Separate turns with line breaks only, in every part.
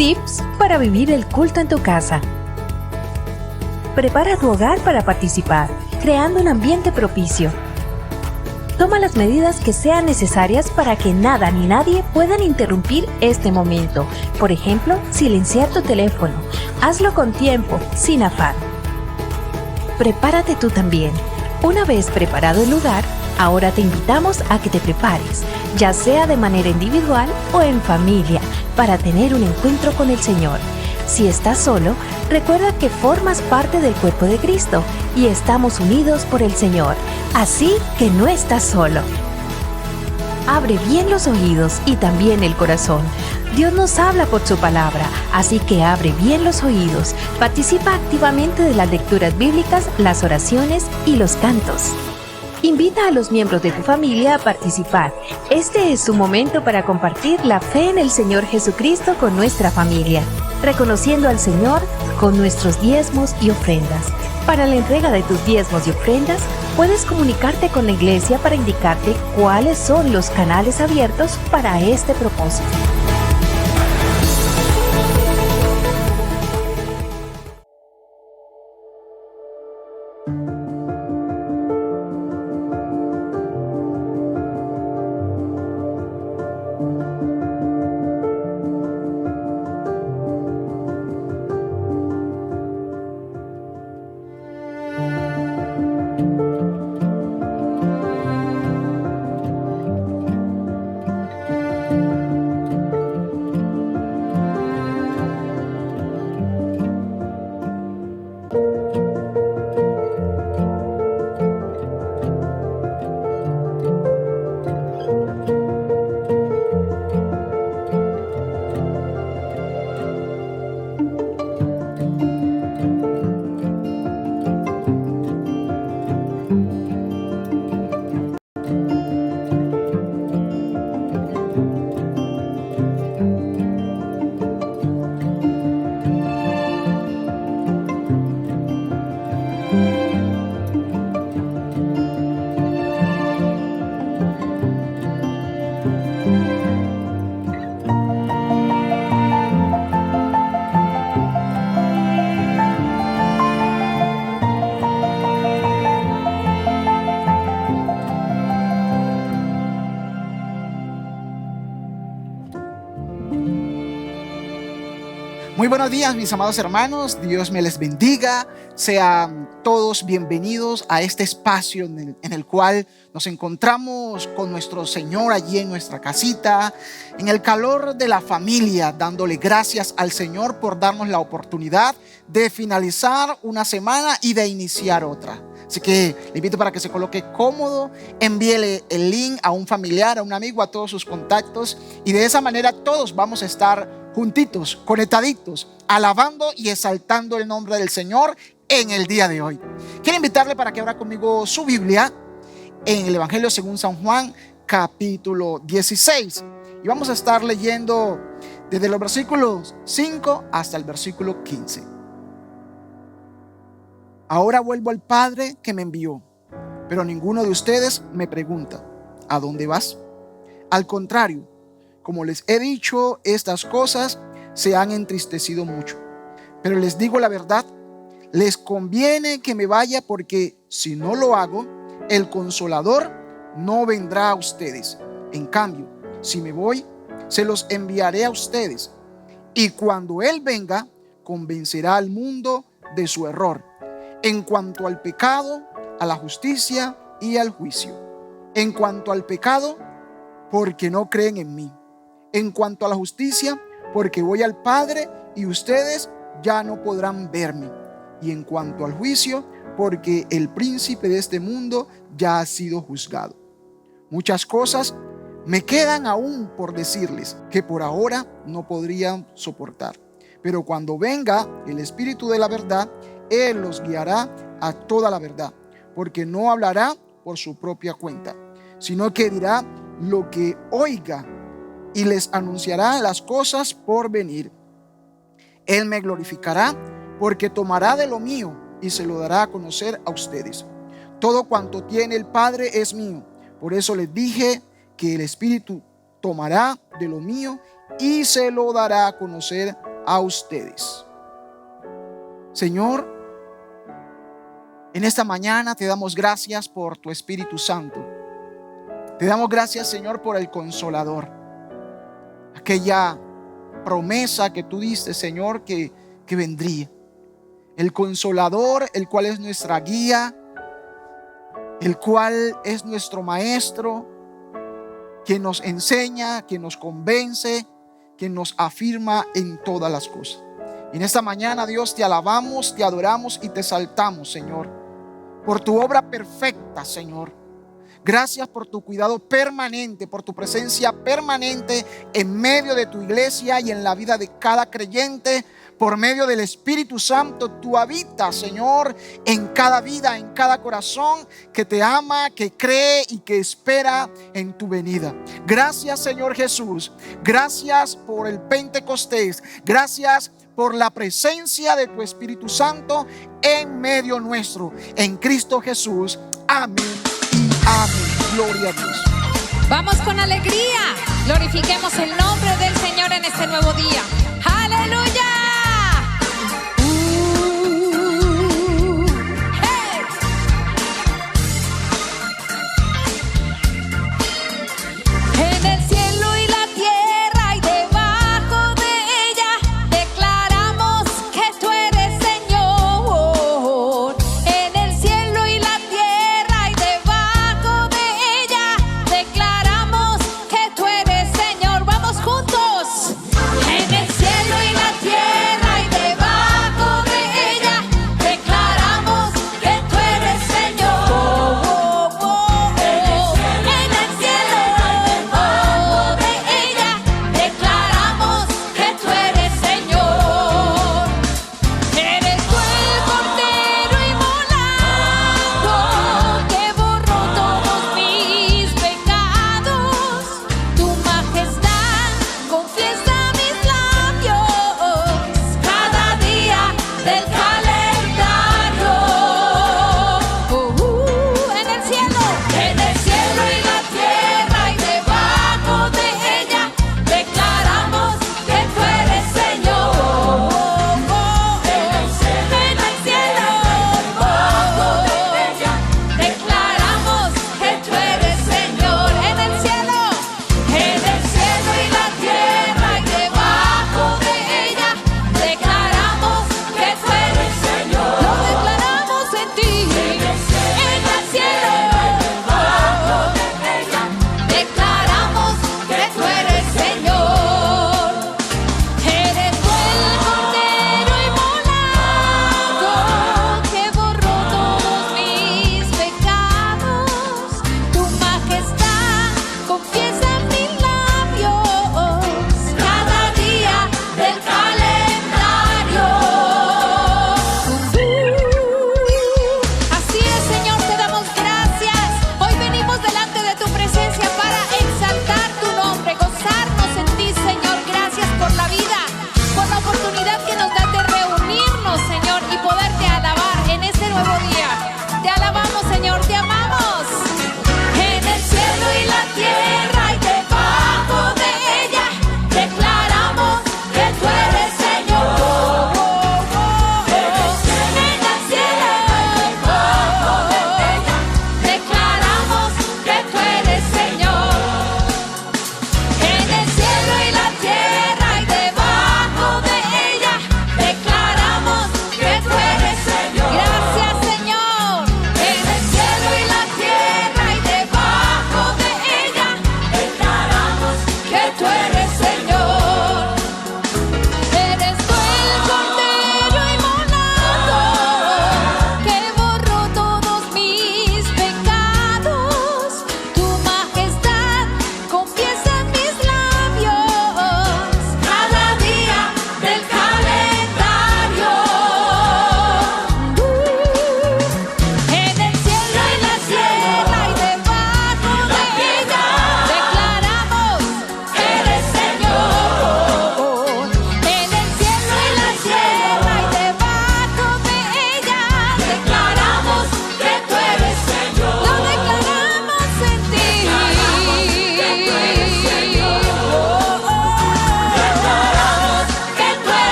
Tips para vivir el culto en tu casa. Prepara tu hogar para participar, creando un ambiente propicio. Toma las medidas que sean necesarias para que nada ni nadie puedan interrumpir este momento. Por ejemplo, silenciar tu teléfono. Hazlo con tiempo, sin afán. Prepárate tú también. Una vez preparado el lugar, ahora te invitamos a que te prepares, ya sea de manera individual o en familia, para tener un encuentro con el Señor. Si estás solo, recuerda que formas parte del cuerpo de Cristo y estamos unidos por el Señor, así que no estás solo. Abre bien los oídos y también el corazón. Dios nos habla por su palabra, así que abre bien los oídos. Participa activamente de las lecturas bíblicas, las oraciones y los cantos. Invita a los miembros de tu familia a participar. Este es su momento para compartir la fe en el Señor Jesucristo con nuestra familia, reconociendo al Señor con nuestros diezmos y ofrendas. Para la entrega de tus diezmos y ofrendas, puedes comunicarte con la iglesia para indicarte cuáles son los canales abiertos para este propósito.
Muy buenos días, mis amados hermanos. Dios me les bendiga. Sean todos bienvenidos a este espacio en el cual nos encontramos con nuestro Señor allí en nuestra casita, en el calor de la familia, dándole gracias al Señor por darnos la oportunidad de finalizar una semana y de iniciar otra. Así que le invito para que se coloque cómodo, envíele el link a un familiar, a un amigo, a todos sus contactos, y de esa manera todos vamos a estar juntitos, conectaditos, alabando y exaltando el nombre del Señor en el día de hoy. Quiero invitarle para que abra conmigo su Biblia en el Evangelio según San Juan, capítulo 16. Y vamos a estar leyendo desde los versículos 5 hasta el versículo 15. Ahora vuelvo al Padre que me envió, pero ninguno de ustedes me pregunta, ¿a dónde vas? Al contrario, como les he dicho estas cosas, se han entristecido mucho. Pero les digo la verdad, les conviene que me vaya, porque si no lo hago, el Consolador no vendrá a ustedes. En cambio, si me voy, se los enviaré a ustedes. Y cuando Él venga, convencerá al mundo de su error, en cuanto al pecado, a la justicia y al juicio. En cuanto al pecado, porque no creen en mí. En cuanto a la justicia, porque voy al Padre y ustedes ya no podrán verme. Y en cuanto al juicio, porque el príncipe de este mundo ya ha sido juzgado. Muchas cosas me quedan aún por decirles, que por ahora no podrían soportar. Pero cuando venga el Espíritu de la verdad, Él los guiará a toda la verdad, porque no hablará por su propia cuenta, sino que dirá lo que oiga y les anunciará las cosas por venir. Él me glorificará, porque tomará de lo mío y se lo dará a conocer a ustedes. Todo cuanto tiene el Padre es mío. Por eso les dije que el Espíritu tomará de lo mío y se lo dará a conocer a ustedes. Señor, en esta mañana te damos gracias por tu Espíritu Santo. Te damos gracias, Señor, por el Consolador. Aquella promesa que tú diste, Señor, que vendría. El Consolador, el cual es nuestra guía, el cual es nuestro Maestro, que nos enseña, que nos convence, que nos afirma en todas las cosas. Y en esta mañana, Dios, te alabamos, te adoramos y te exaltamos, Señor, por tu obra perfecta, Señor. Gracias por tu cuidado permanente, por tu presencia permanente en medio de tu iglesia y en la vida de cada creyente. Por medio del Espíritu Santo, tú habitas, Señor, en cada vida, en cada corazón que te ama, que cree y que espera en tu venida. Gracias, Señor Jesús. Gracias por el Pentecostés. Gracias por la presencia de tu Espíritu Santo en medio nuestro. En Cristo Jesús. Amén y amén. Gloria a Dios.
Vamos con alegría. Glorifiquemos el nombre del Señor en este nuevo día. ¡Aleluya!
En el cielo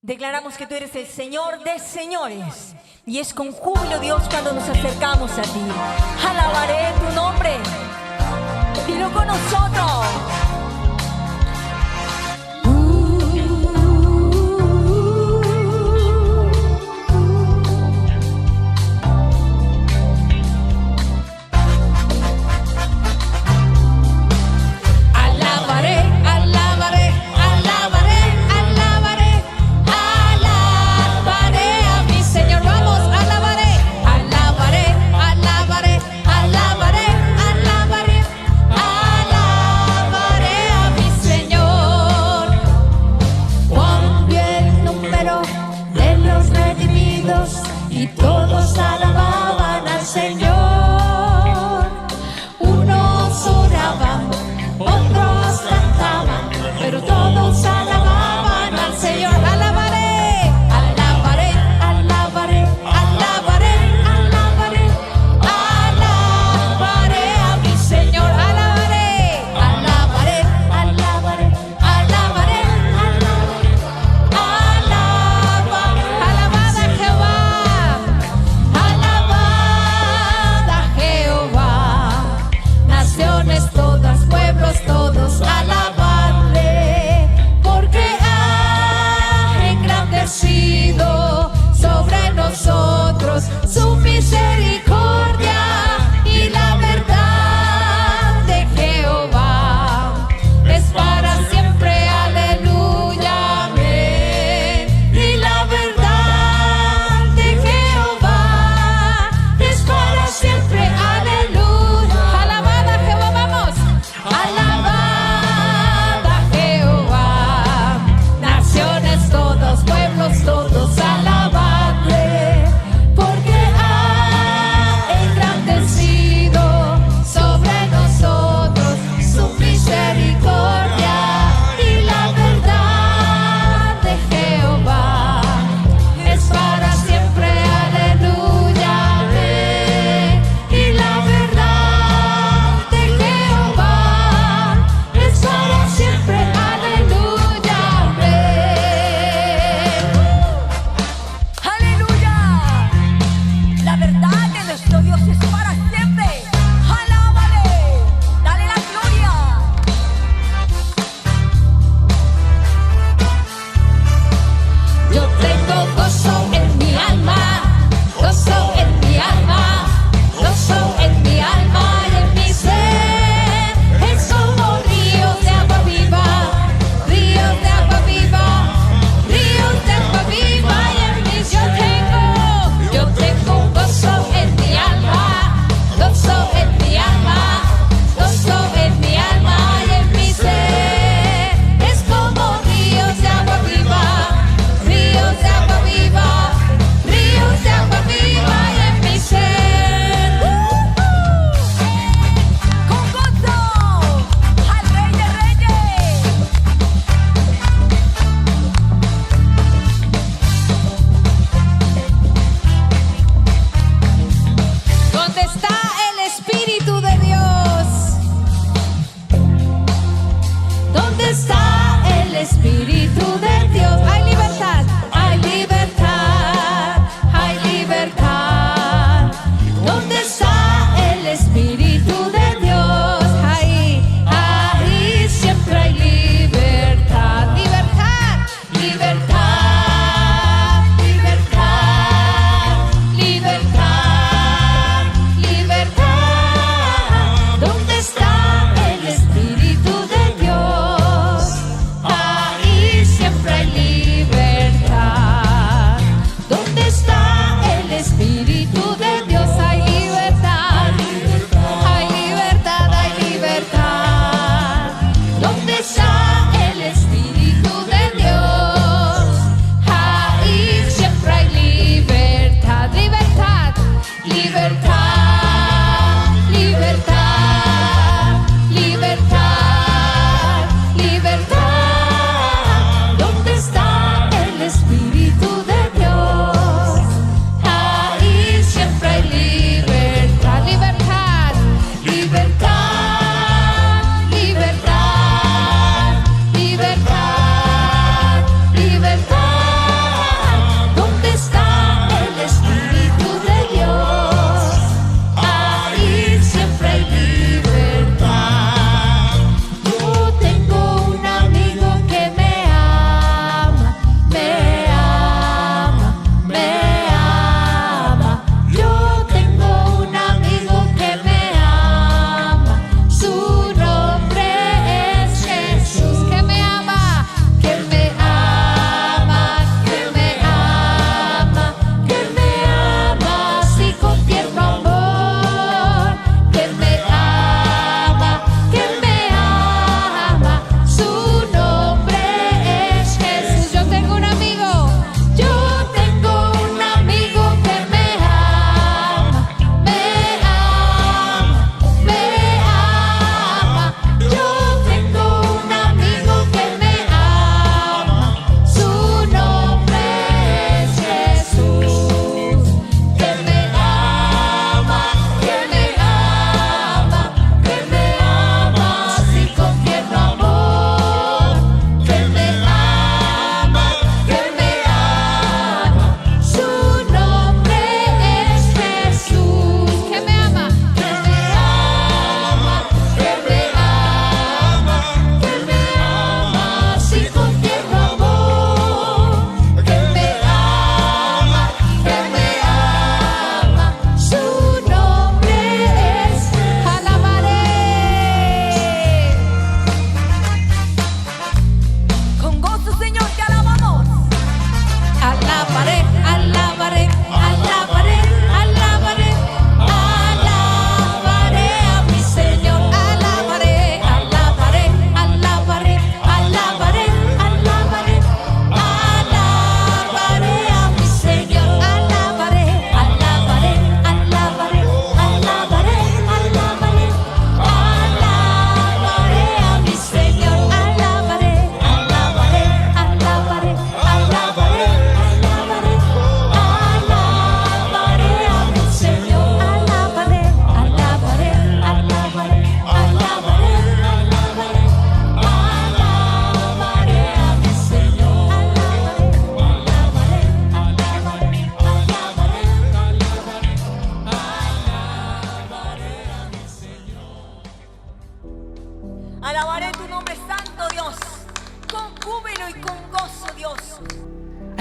Declaramos que tú eres el Señor de señores. Y es con júbilo, Dios, cuando nos acercamos a ti. Alabaré tu nombre. Dilo con nosotros.
Alabaré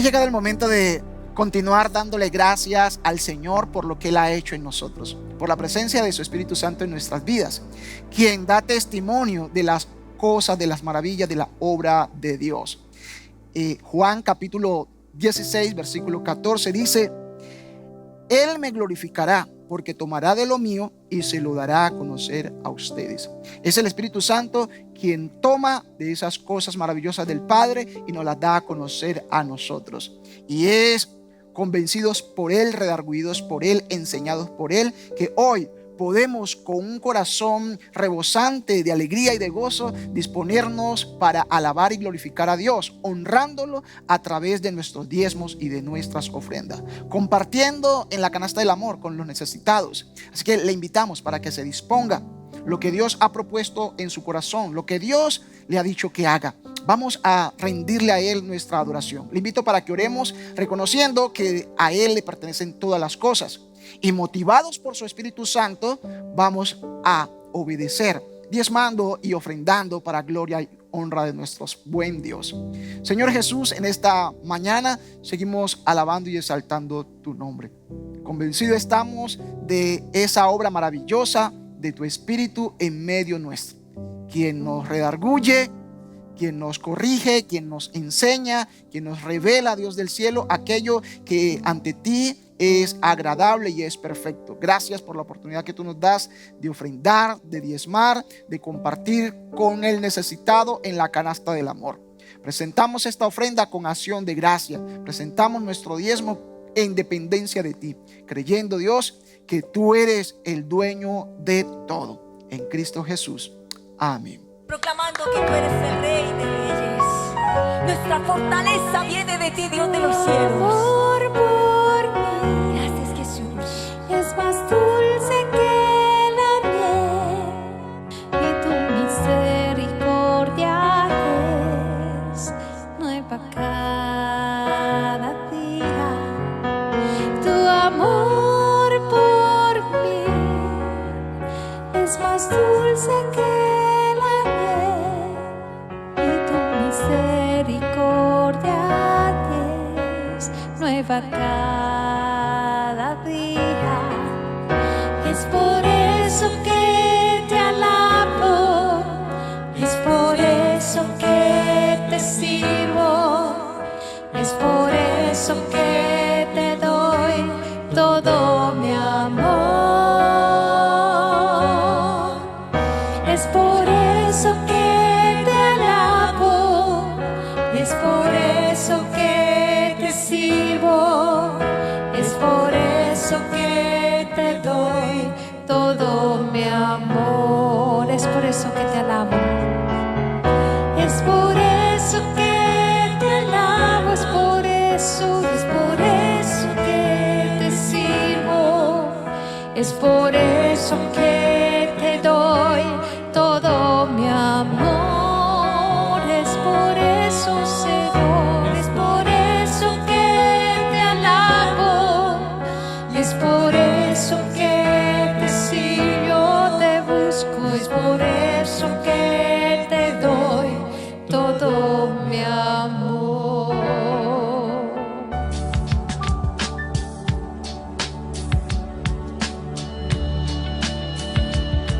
llegado el momento de continuar dándole gracias al Señor por lo que Él ha hecho en nosotros, por la presencia de su Espíritu Santo en nuestras vidas, quien da testimonio de las cosas, de las maravillas de la obra de Dios. Juan capítulo 16 versículo 14 dice: Él me glorificará, porque tomará de lo mío y se lo dará a conocer a ustedes. Es el Espíritu Santo quien toma de esas cosas maravillosas del Padre y nos las da a conocer a nosotros. Y es convencidos por Él, redarguidos por Él, enseñados por Él, que hoy podemos con un corazón rebosante de alegría y de gozo disponernos para alabar y glorificar a Dios, honrándolo a través de nuestros diezmos y de nuestras ofrendas, compartiendo en la canasta del amor con los necesitados. Así que le invitamos para que se disponga lo que Dios ha propuesto en su corazón, lo que Dios le ha dicho que haga. Vamos a rendirle a Él nuestra adoración. Le invito para que oremos reconociendo que a Él le pertenecen todas las cosas. Y motivados por su Espíritu Santo, vamos a obedecer, diezmando y ofrendando para gloria y honra de nuestro buen Dios. Señor Jesús, en esta mañana seguimos alabando y exaltando tu nombre. Convencidos estamos de esa obra maravillosa de tu Espíritu en medio nuestro, quien nos redarguye, quien nos corrige, quien nos enseña, quien nos revela, Dios del cielo, aquello que ante ti es agradable y es perfecto. Gracias por la oportunidad que tú nos das de ofrendar, de diezmar, de compartir con el necesitado en la canasta del amor. Presentamos esta ofrenda con acción de gracia. Presentamos nuestro diezmo en dependencia de ti, creyendo, Dios, que tú eres el dueño de todo. En Cristo Jesús. Amén.
Proclamando que tú eres el Rey de Reyes. Nuestra fortaleza viene de ti, Dios de los cielos. Gracias, Jesús.
Es más dulce que la miel y tu misericordia es nueva cada día. Tu amor por mí es más dulce que la miel y tu misericordia es nueva cada día. Es por eso que te alabo, es por eso que te sirvo, es por eso que te doy todo mi amor. Es por eso que te alabo, es por eso que te sirvo, es por eso que te doy todo mi amor. Es por eso que te alabo, es por eso que te alabo, es por eso que te sirvo, es por eso que te doy todo mi amor. Es por eso, Señor, es por eso que te alabo y es por eso que te sigo, te busco, es por eso que te doy todo mi amor.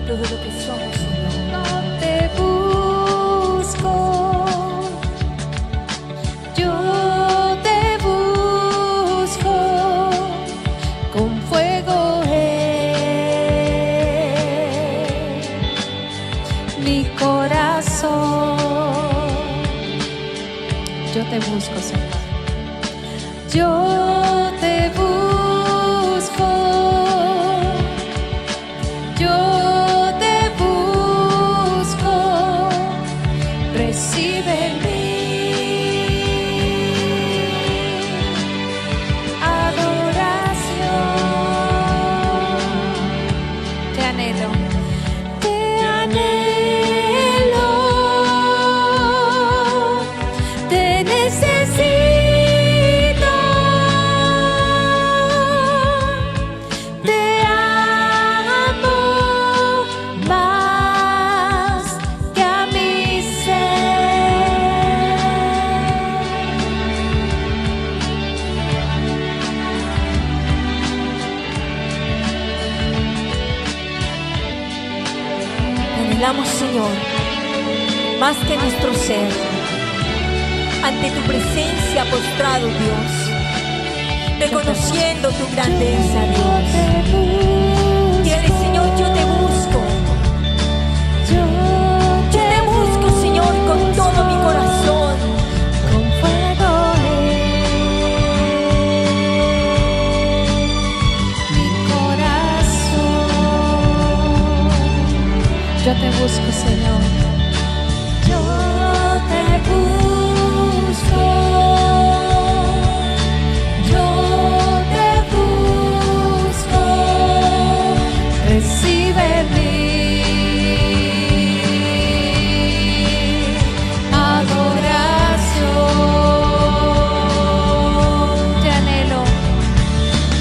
Todo lo que somos, Señor.
No te busco, yo te busco con fuego, mi corazón. Yo te busco, Señor. Yo te busco, yo te busco, recibe mi adoración.
Te anhelo.
Te anhelo, te necesito.
Señor, más que nuestro ser, ante tu presencia postrado, Dios, reconociendo tu grandeza, Dios. Dile, Señor, yo te busco. Yo te busco, Señor, con todo mi corazón.
Con fuego mi corazón. Yo te busco, Señor. Yo te busco. Yo te busco. Recibe mi adoración. Te anhelo.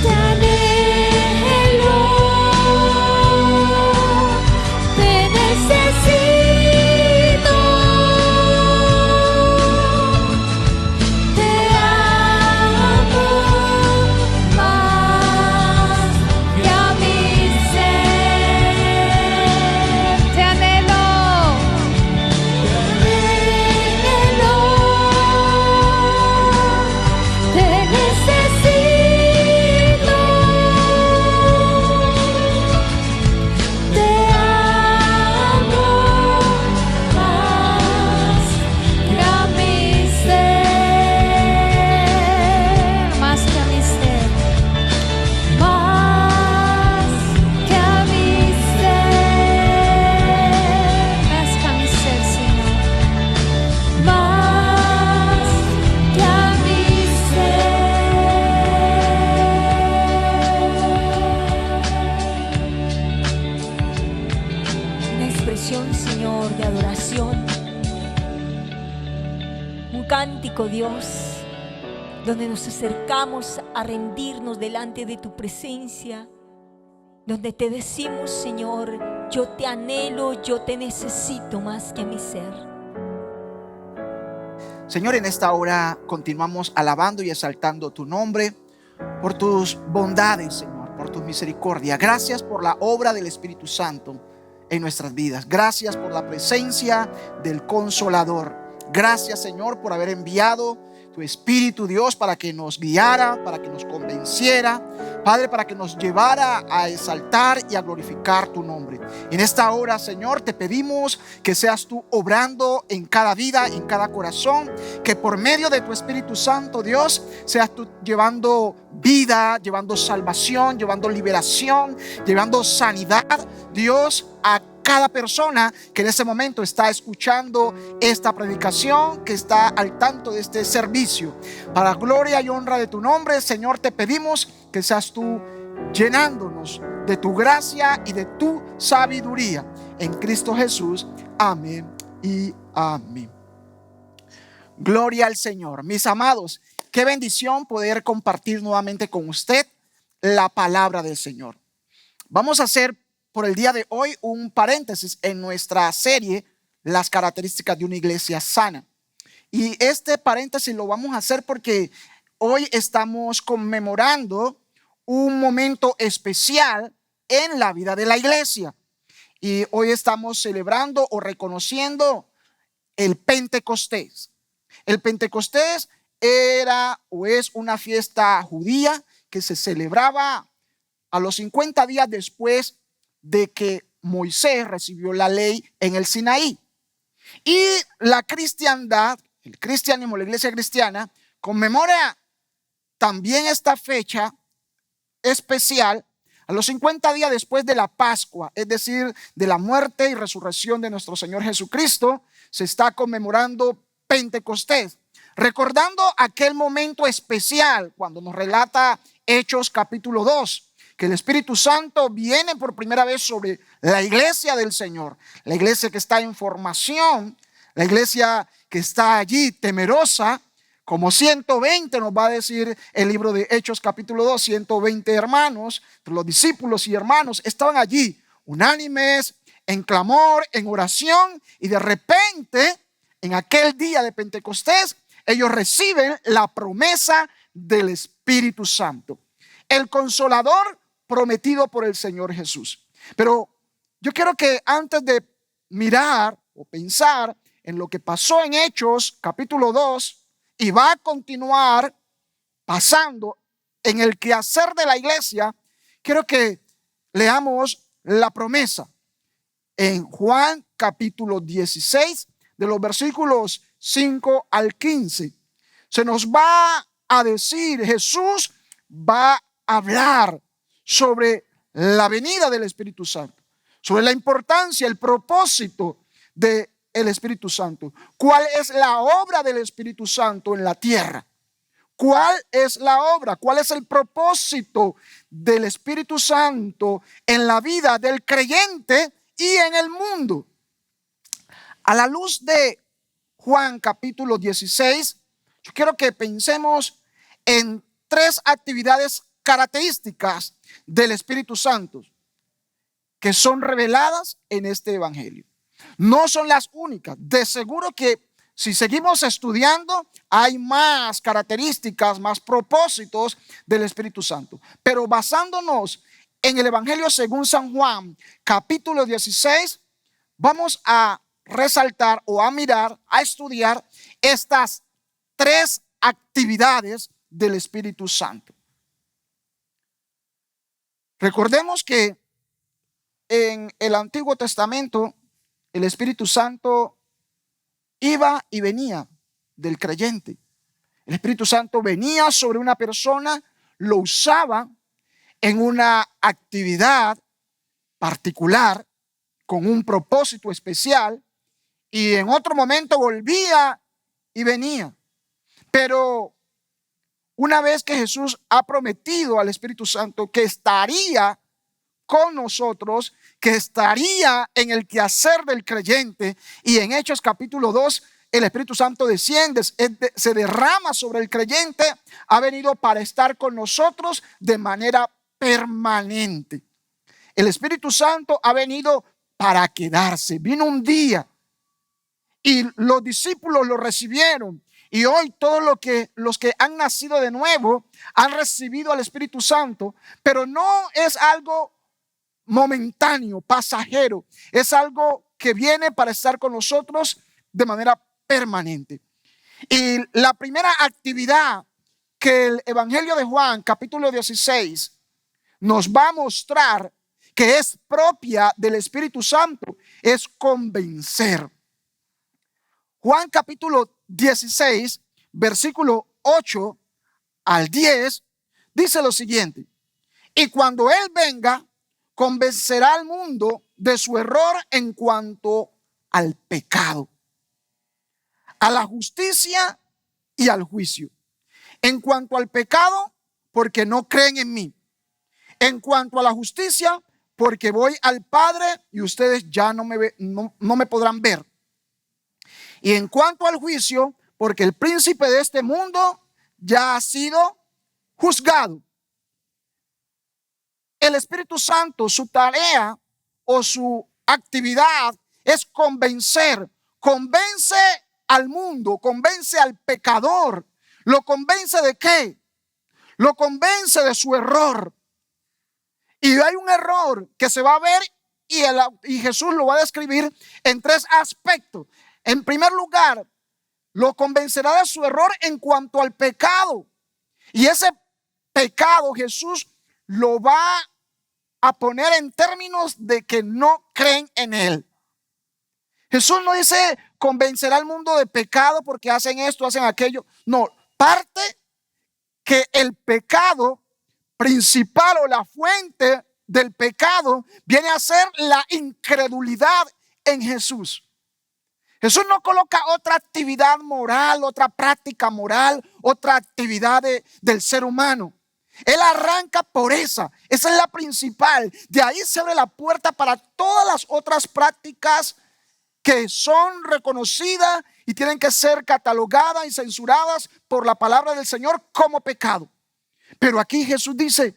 Te anhelo. Te necesito. Te amo más que a mi ser. Te anhelo. Te necesito. Te amo más que a mi ser. Más que a mi ser. Más que a mi ser. Más que a mi ser, Señor. Más que a mi ser.
Una expresión, Señor, de adoración. Un cántico, Dios, donde nos acercamos a rendirnos delante de tu presencia, donde te decimos, Señor, yo te anhelo, yo te necesito más que a mi ser.
Señor, en esta hora continuamos alabando y exaltando tu nombre por tus bondades, Señor, por tu misericordia. Gracias por la obra del Espíritu Santo en nuestras vidas. Gracias por la presencia del Consolador. Gracias, Señor, por haber enviado tu Espíritu, Dios, para que nos guiara, para que nos convenciera, Padre, para que nos llevara a exaltar y a glorificar tu nombre. En esta hora, Señor, te pedimos que seas tú obrando en cada vida, en cada corazón, que por medio de tu Espíritu Santo, Dios, seas tú llevando vida, llevando salvación, llevando liberación, llevando sanidad, Dios, a cada persona que en ese momento está escuchando esta predicación, que está al tanto de este servicio. Para gloria y honra de tu nombre, Señor, te pedimos que seas tú llenándonos de tu gracia y de tu sabiduría. En Cristo Jesús. Amén y amén. Gloria al Señor. Mis amados, qué bendición poder compartir nuevamente con usted la palabra del Señor. Vamos a hacer por el día de hoy un paréntesis en nuestra serie Las características de una iglesia sana. Y este paréntesis lo vamos a hacer porque hoy estamos conmemorando un momento especial en la vida de la iglesia. Y hoy estamos celebrando o reconociendo el Pentecostés. El Pentecostés era o es una fiesta judía que se celebraba a los 50 días después de que Moisés recibió la ley en el Sinaí. Y la cristiandad, el cristianismo, la iglesia cristiana, conmemora también esta fecha especial a los 50 días después de la Pascua, es decir, de la muerte y resurrección de nuestro Señor Jesucristo. Se está conmemorando Pentecostés, recordando aquel momento especial cuando nos relata Hechos capítulo 2, que el Espíritu Santo viene por primera vez sobre la iglesia del Señor, la iglesia que está en formación, la iglesia que está allí temerosa, como 120 nos va a decir el libro de Hechos capítulo 2, 120 hermanos, los discípulos y hermanos estaban allí unánimes, en clamor, en oración, y de repente, en aquel día de Pentecostés, ellos reciben la promesa del Espíritu Santo, el Consolador prometido por el Señor Jesús. Pero yo quiero que antes de mirar o pensar en lo que pasó en Hechos capítulo 2 y va a continuar pasando en el quehacer de la iglesia, quiero que leamos la promesa en Juan capítulo 16, de los versículos 5 al 15. Se nos va a decir, Jesús va a hablar sobre la venida del Espíritu Santo, sobre la importancia, el propósito del Espíritu Santo. ¿Cuál es la obra del Espíritu Santo en la tierra? ¿Cuál es la obra? ¿Cuál es el propósito del Espíritu Santo en la vida del creyente y en el mundo? A la luz de Juan capítulo 16, yo quiero que pensemos en 3 actividades características del Espíritu Santo que son reveladas en este evangelio. No son las únicas. De seguro que si seguimos estudiando, hay más características, más propósitos del Espíritu Santo. Pero basándonos en el Evangelio según San Juan, capítulo 16, vamos a resaltar o a mirar, a estudiar estas 3 actividades del Espíritu Santo. Recordemos que en el Antiguo Testamento el Espíritu Santo iba y venía del creyente. El Espíritu Santo venía sobre una persona, lo usaba en una actividad particular, con un propósito especial, y en otro momento volvía y venía. Pero una vez que Jesús ha prometido al Espíritu Santo que estaría con nosotros, que estaría en el quehacer del creyente, y en Hechos capítulo 2 el Espíritu Santo desciende, se derrama sobre el creyente, ha venido para estar con nosotros de manera permanente. El Espíritu Santo ha venido para quedarse. Vino un día y los discípulos lo recibieron, y hoy todos los que han nacido de nuevo han recibido al Espíritu Santo, pero no es algo momentáneo, pasajero, es algo que viene para estar con nosotros de manera permanente. Y la primera actividad que el Evangelio de Juan capítulo 16 nos va a mostrar que es propia del Espíritu Santo es convencer. Juan capítulo 16 versículo 8 al 10 dice lo siguiente: y cuando Él venga, convencerá al mundo de su error en cuanto al pecado, a la justicia y al juicio. En cuanto al pecado, porque no creen en mí. En cuanto a la justicia, porque voy al Padre y ustedes ya no me podrán ver. Y en cuanto al juicio, porque el príncipe de este mundo ya ha sido juzgado. El Espíritu Santo, su tarea o su actividad es convencer. Convence al mundo, convence al pecador. ¿Lo convence de qué? Lo convence de su error. Y hay un error que se va a ver y Jesús lo va a describir en 3 aspectos. En primer lugar, lo convencerá de su error en cuanto al pecado. Y ese pecado Jesús lo va a poner en términos de que no creen en Él. Jesús no dice convencerá al mundo de pecado porque hacen esto, hacen aquello. No, parte que el pecado principal o la fuente del pecado viene a ser la incredulidad en Jesús. Jesús no coloca otra actividad moral, otra práctica moral, otra actividad del ser humano. Él arranca por esa es la principal. De ahí se abre la puerta para todas las otras prácticas que son reconocidas y tienen que ser catalogadas y censuradas por la palabra del Señor como pecado. Pero aquí Jesús dice,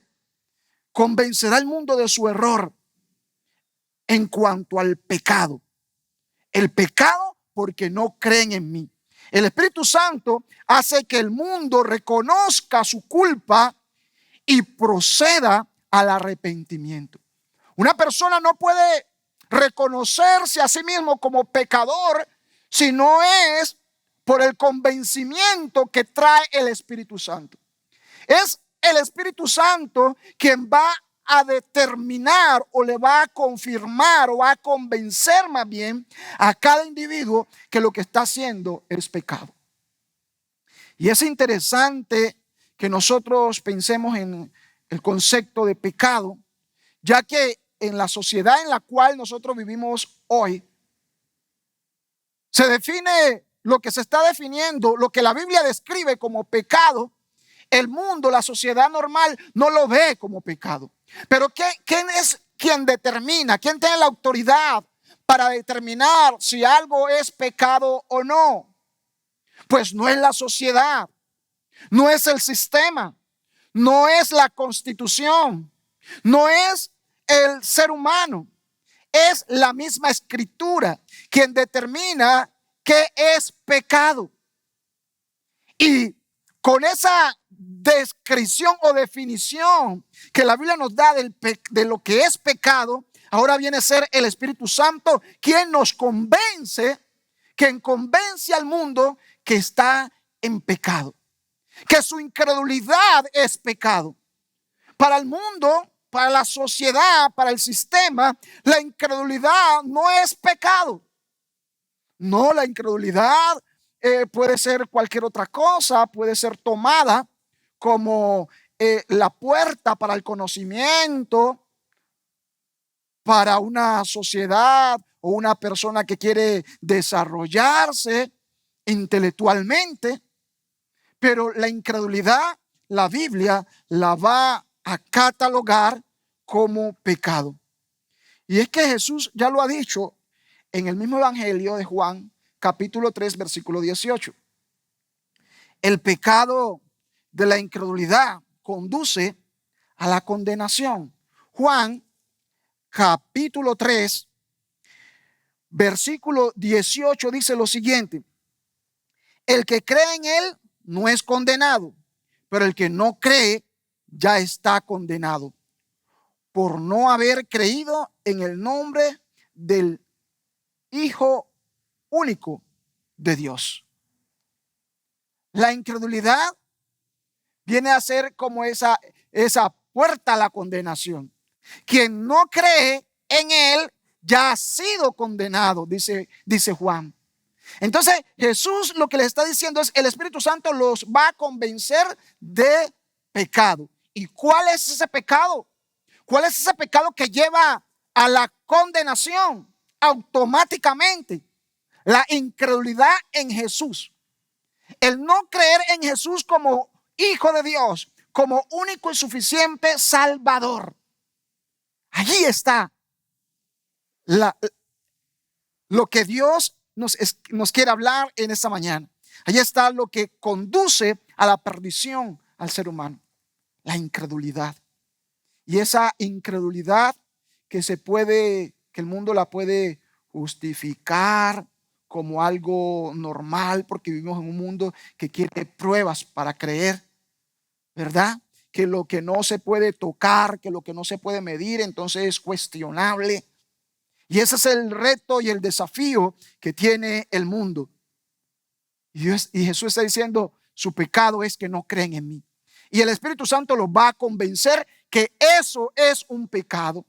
convencerá al mundo de su error en cuanto al pecado. El pecado porque no creen en mí. El Espíritu Santo hace que el mundo reconozca su culpa y proceda al arrepentimiento. Una persona no puede reconocerse a sí mismo como pecador, sino es por el convencimiento que trae el Espíritu Santo. Es el Espíritu Santo quien va a determinar o le va a confirmar o va a convencer más bien a cada individuo que lo que está haciendo es pecado. Y es interesante que nosotros pensemos en el concepto de pecado, ya que en la sociedad en la cual nosotros vivimos hoy, se define lo que se está definiendo, lo que la Biblia describe como pecado. El mundo, la sociedad normal, no lo ve como pecado. Pero ¿quién es quien determina? ¿Quién tiene la autoridad para determinar si algo es pecado o no? Pues no es la sociedad, no es el sistema, no es la constitución, no es el ser humano. Es la misma Escritura quien determina qué es pecado. Y con esa descripción o definición que la Biblia nos da de lo que es pecado, ahora viene a ser el Espíritu Santo quien nos convence, quien convence al mundo que está en pecado, que su incredulidad es pecado. Para el mundo, para la sociedad, para el sistema, la incredulidad no es pecado. No, la incredulidad puede ser cualquier otra cosa, puede ser tomada como la puerta para el conocimiento, para una sociedad o una persona que quiere desarrollarse intelectualmente. Pero la incredulidad, la Biblia la va a catalogar como pecado. Y es que Jesús ya lo ha dicho en el mismo Evangelio de Juan, capítulo 3, versículo 18. El pecado de la incredulidad conduce a la condenación. Juan, capítulo 3, versículo 18 dice lo siguiente: el que cree en él no es condenado, pero el que no cree ya está condenado por no haber creído en el nombre del Hijo único de Dios. La incredulidad viene a ser como esa puerta a la condenación. Quien no cree en él ya ha sido condenado, dice Juan. Entonces Jesús lo que le está diciendo es: el Espíritu Santo los va a convencer de pecado. ¿Y cuál es ese pecado? ¿Cuál es ese pecado que lleva a la condenación? Automáticamente, la incredulidad en Jesús. El no creer en Jesús como Hijo de Dios, como único y suficiente Salvador. Allí está lo que Dios nos quiere hablar en esta mañana. Allí está lo que conduce a la perdición al ser humano: la incredulidad. Y esa incredulidad que el mundo la puede justificar como algo normal, porque vivimos en un mundo que quiere pruebas para creer, ¿verdad? Que lo que no se puede tocar, que lo que no se puede medir, entonces es cuestionable. Y ese es el reto y el desafío que tiene el mundo. Y Jesús está diciendo: su pecado es que no creen en mí. Y el Espíritu Santo los va a convencer que eso es un pecado,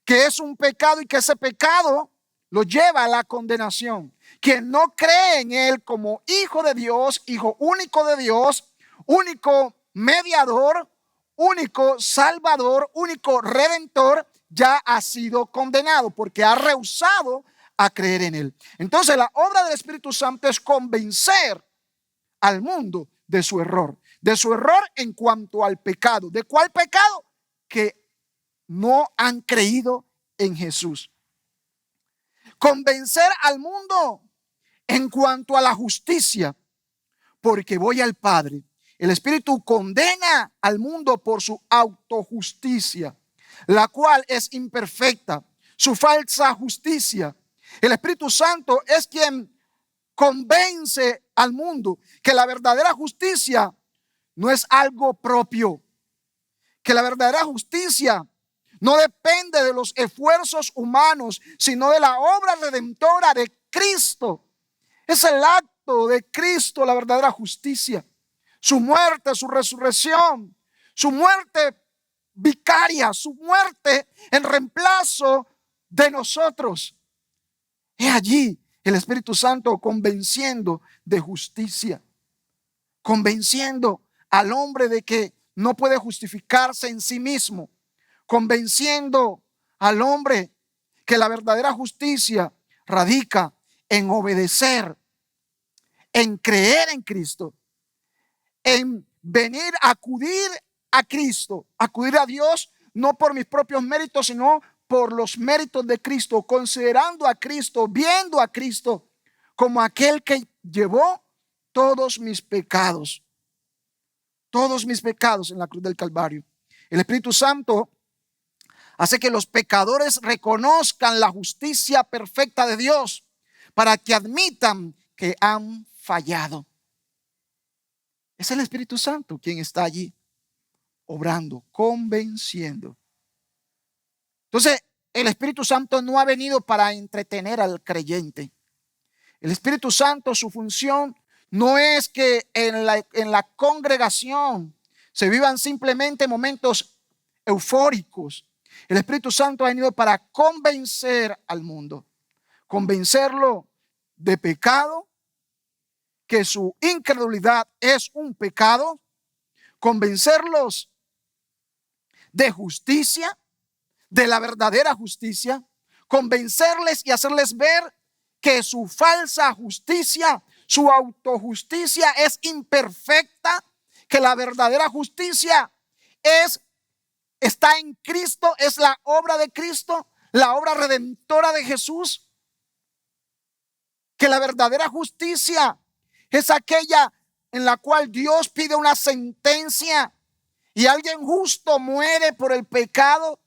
que es un pecado y que ese pecado lo lleva a la condenación. Quien no cree en él como Hijo de Dios, Hijo único de Dios, único mediador, único Salvador, único Redentor, ya ha sido condenado porque ha rehusado a creer en él. Entonces la obra del Espíritu Santo es convencer al mundo de su error en cuanto al pecado. ¿De cuál pecado? Que no han creído en Jesús. Convencer al mundo en cuanto a la justicia, porque voy al Padre. El Espíritu condena al mundo por su autojusticia, la cual es imperfecta, su falsa justicia. El Espíritu Santo es quien convence al mundo que la verdadera justicia no es algo propio, que la verdadera justicia no depende de los esfuerzos humanos, sino de la obra redentora de Cristo. Es el acto de Cristo, la verdadera justicia. Su muerte, su resurrección, su muerte vicaria, su muerte en reemplazo de nosotros. Es allí el Espíritu Santo convenciendo de justicia, convenciendo al hombre de que no puede justificarse en sí mismo, convenciendo al hombre que la verdadera justicia radica en obedecer, en creer en Cristo, en venir a acudir a Cristo, acudir a Dios, no por mis propios méritos, sino por los méritos de Cristo, considerando a Cristo, viendo a Cristo como aquel que llevó todos mis pecados en la cruz del Calvario. El Espíritu Santo hace que los pecadores reconozcan la justicia perfecta de Dios para que admitan que han fallado. Es el Espíritu Santo quien está allí obrando, convenciendo. Entonces, el Espíritu Santo no ha venido para entretener al creyente. El Espíritu Santo, su función no es que en la congregación se vivan simplemente momentos eufóricos. El Espíritu Santo ha venido para convencer al mundo, convencerlo de pecado, que su incredulidad es un pecado, convencerlos de justicia, de la verdadera justicia, convencerles y hacerles ver que su falsa justicia, su autojusticia es imperfecta, que la verdadera justicia está en Cristo, es la obra de Cristo, la obra redentora de Jesús, que la verdadera justicia es aquella en la cual Dios pide una sentencia y alguien justo muere por el pecado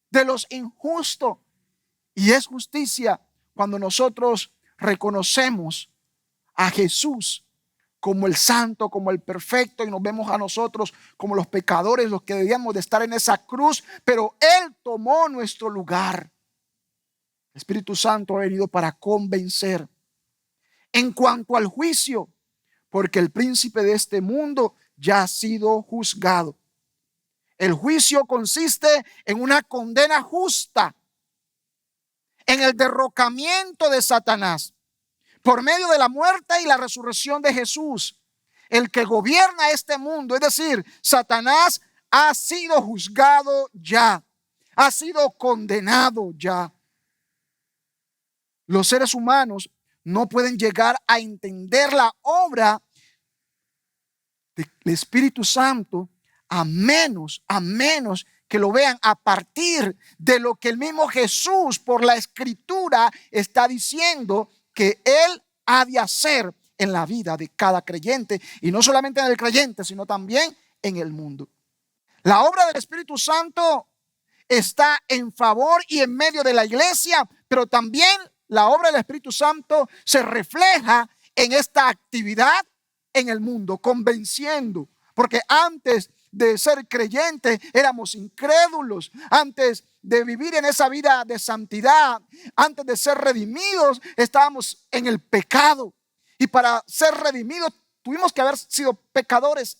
de los injustos. Y es justicia cuando nosotros reconocemos a Jesús como el santo, como el perfecto, y nos vemos a nosotros como los pecadores, los que debíamos de estar en esa cruz, pero Él tomó nuestro lugar. El Espíritu Santo ha venido para convencer en cuanto al juicio, porque el príncipe de este mundo ya ha sido juzgado. El juicio consiste en una condena justa, en el derrocamiento de Satanás por medio de la muerte y la resurrección de Jesús. El que gobierna este mundo, es decir, Satanás, ha sido juzgado ya, ha sido condenado ya. Los seres humanos no pueden llegar a entender la obra del Espíritu Santo a menos que lo vean a partir de lo que el mismo Jesús por la Escritura está diciendo que Él ha de hacer en la vida de cada creyente, y no solamente en el creyente, sino también en el mundo. La obra del Espíritu Santo está en favor y en medio de la iglesia, pero también la obra del Espíritu Santo se refleja en esta actividad en el mundo, convenciendo, porque antes de ser creyentes éramos incrédulos, antes de vivir en esa vida de santidad, antes de ser redimidos, estábamos en el pecado, y para ser redimidos tuvimos que haber sido pecadores,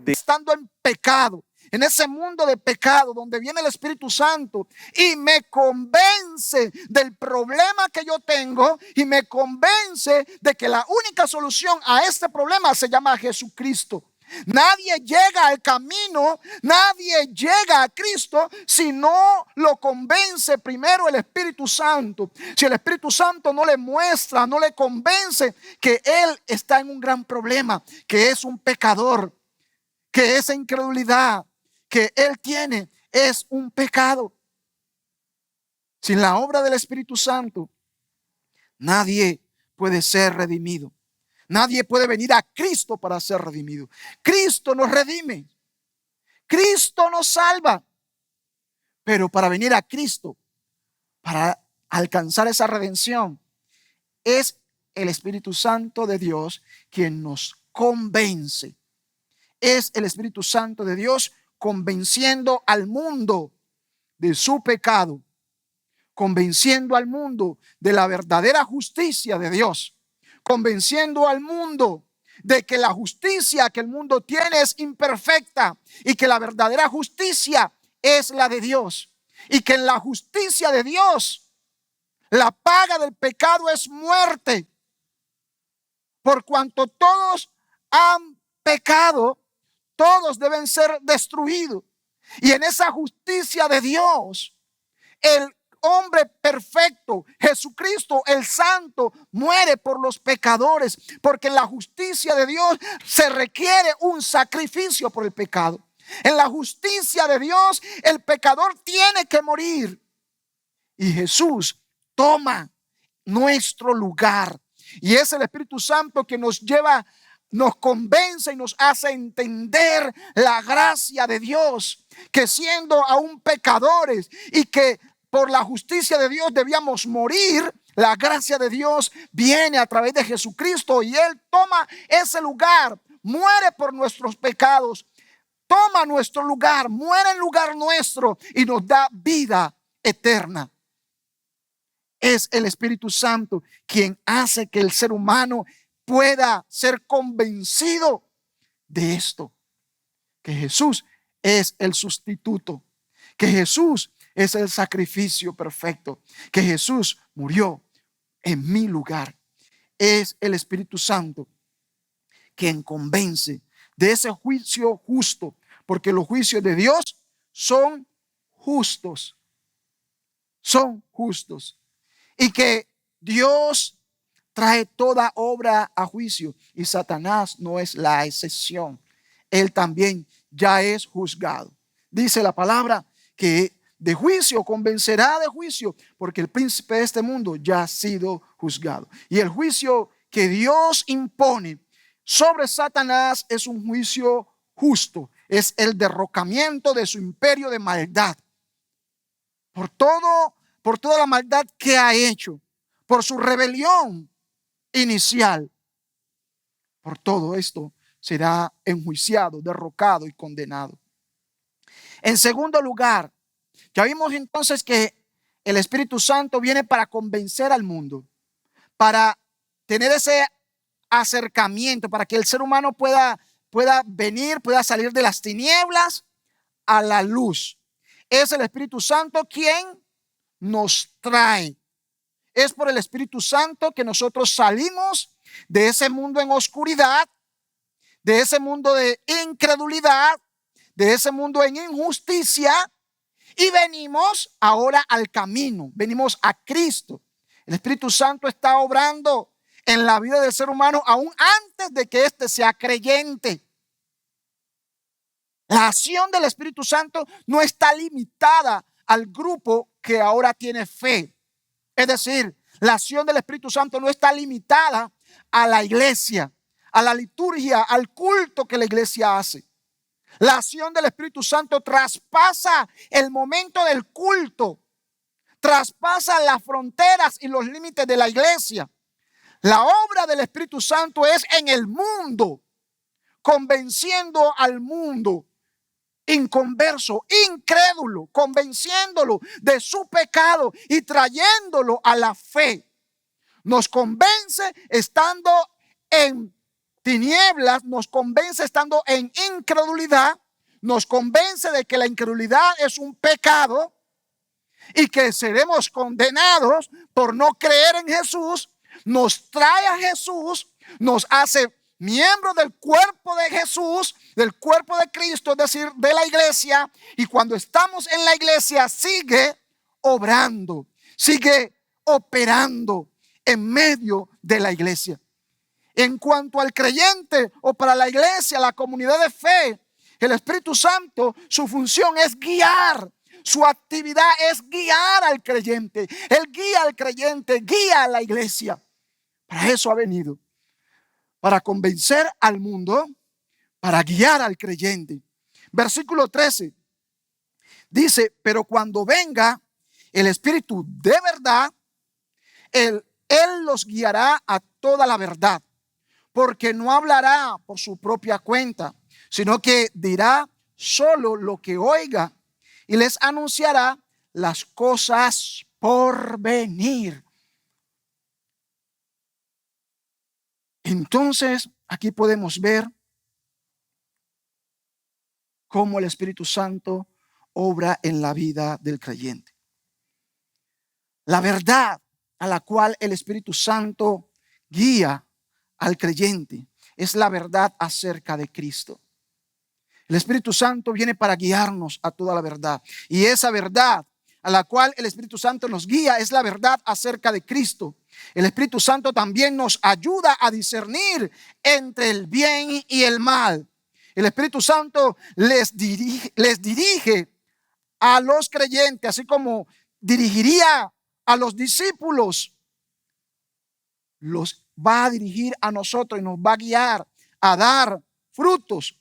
estando en pecado. En ese mundo de pecado donde viene el Espíritu Santo y me convence del problema que yo tengo y me convence de que la única solución a este problema se llama Jesucristo. Nadie llega al camino, nadie llega a Cristo si no lo convence primero el Espíritu Santo. Si el Espíritu Santo no le muestra, no le convence que Él está en un gran problema, que es un pecador, que esa incredulidad que Él tiene es un pecado. Sin la obra del Espíritu Santo, nadie puede ser redimido. Nadie puede venir a Cristo para ser redimido. Cristo nos redime. Cristo nos salva. Pero para venir a Cristo, para alcanzar esa redención, es el Espíritu Santo de Dios quien nos convence. Es el Espíritu Santo de Dios convenciendo al mundo de su pecado, convenciendo al mundo de la verdadera justicia de Dios, convenciendo al mundo de que la justicia que el mundo tiene es imperfecta y que la verdadera justicia es la de Dios, y que en la justicia de Dios la paga del pecado es muerte. Por cuanto todos han pecado, todos deben ser destruidos. Y en esa justicia de Dios, el hombre perfecto, Jesucristo el Santo, muere por los pecadores, porque en la justicia de Dios se requiere un sacrificio por el pecado. En la justicia de Dios, el pecador tiene que morir. Y Jesús toma nuestro lugar. Y es el Espíritu Santo que nos lleva, nos convence y nos hace entender la gracia de Dios, que siendo aún pecadores y que por la justicia de Dios debíamos morir, la gracia de Dios viene a través de Jesucristo y Él toma ese lugar, muere por nuestros pecados, toma nuestro lugar, muere en lugar nuestro y nos da vida eterna. Es el Espíritu Santo quien hace que el ser humano pueda ser convencido de esto, que Jesús es el sustituto, que Jesús es el sacrificio perfecto, que Jesús murió en mi lugar. Es el Espíritu Santo quien convence de ese juicio justo, porque los juicios de Dios son justos, y que Dios trae toda obra a juicio, y Satanás no es la excepción. Él también ya es juzgado. Dice la palabra que de juicio convencerá de juicio, porque el príncipe de este mundo ya ha sido juzgado. Y el juicio que Dios impone sobre Satanás es un juicio justo, es el derrocamiento de su imperio de maldad por toda la maldad que ha hecho, por su rebelión inicial. Por todo esto será enjuiciado, derrocado y condenado. En segundo lugar, ya vimos entonces que el Espíritu Santo viene para convencer al mundo, para tener ese acercamiento, para que el ser humano pueda venir, pueda salir de las tinieblas a la luz. Es el Espíritu Santo quien nos trae. Es por el Espíritu Santo que nosotros salimos de ese mundo en oscuridad, de ese mundo de incredulidad, de ese mundo en injusticia, y venimos ahora al camino, venimos a Cristo. El Espíritu Santo está obrando en la vida del ser humano aún antes de que éste sea creyente. La acción del Espíritu Santo no está limitada al grupo que ahora tiene fe. Es decir, la acción del Espíritu Santo no está limitada a la iglesia, a la liturgia, al culto que la iglesia hace. La acción del Espíritu Santo traspasa el momento del culto, traspasa las fronteras y los límites de la iglesia. La obra del Espíritu Santo es en el mundo, convenciendo al mundo inconverso, incrédulo, convenciéndolo de su pecado y trayéndolo a la fe. Nos convence estando en tinieblas, nos convence estando en incredulidad, nos convence de que la incredulidad es un pecado y que seremos condenados por no creer en Jesús. Nos trae a Jesús, nos hace miembros del cuerpo de Jesús, del cuerpo de Cristo, es decir, de la iglesia. Y cuando estamos en la iglesia, sigue obrando, sigue operando en medio de la iglesia. En cuanto al creyente o para la iglesia, la comunidad de fe, el Espíritu Santo, su función es guiar. Su actividad es guiar al creyente. Él guía al creyente, guía a la iglesia. Para eso ha venido. Para convencer al mundo, para guiar al creyente. Versículo 13 dice: pero cuando venga el Espíritu de verdad, Él los guiará a toda la verdad, porque no hablará por su propia cuenta, sino que dirá solo lo que oiga y les anunciará las cosas por venir. Entonces, aquí podemos ver cómo el Espíritu Santo obra en la vida del creyente. La verdad a la cual el Espíritu Santo guía al creyente es la verdad acerca de Cristo. El Espíritu Santo viene para guiarnos a toda la verdad. Y esa verdad a la cual el Espíritu Santo nos guía es la verdad acerca de Cristo. El Espíritu Santo también nos ayuda a discernir entre el bien y el mal. El Espíritu Santo les dirige a los creyentes, así como dirigiría a los discípulos. Los va a dirigir a nosotros y nos va a guiar a dar frutos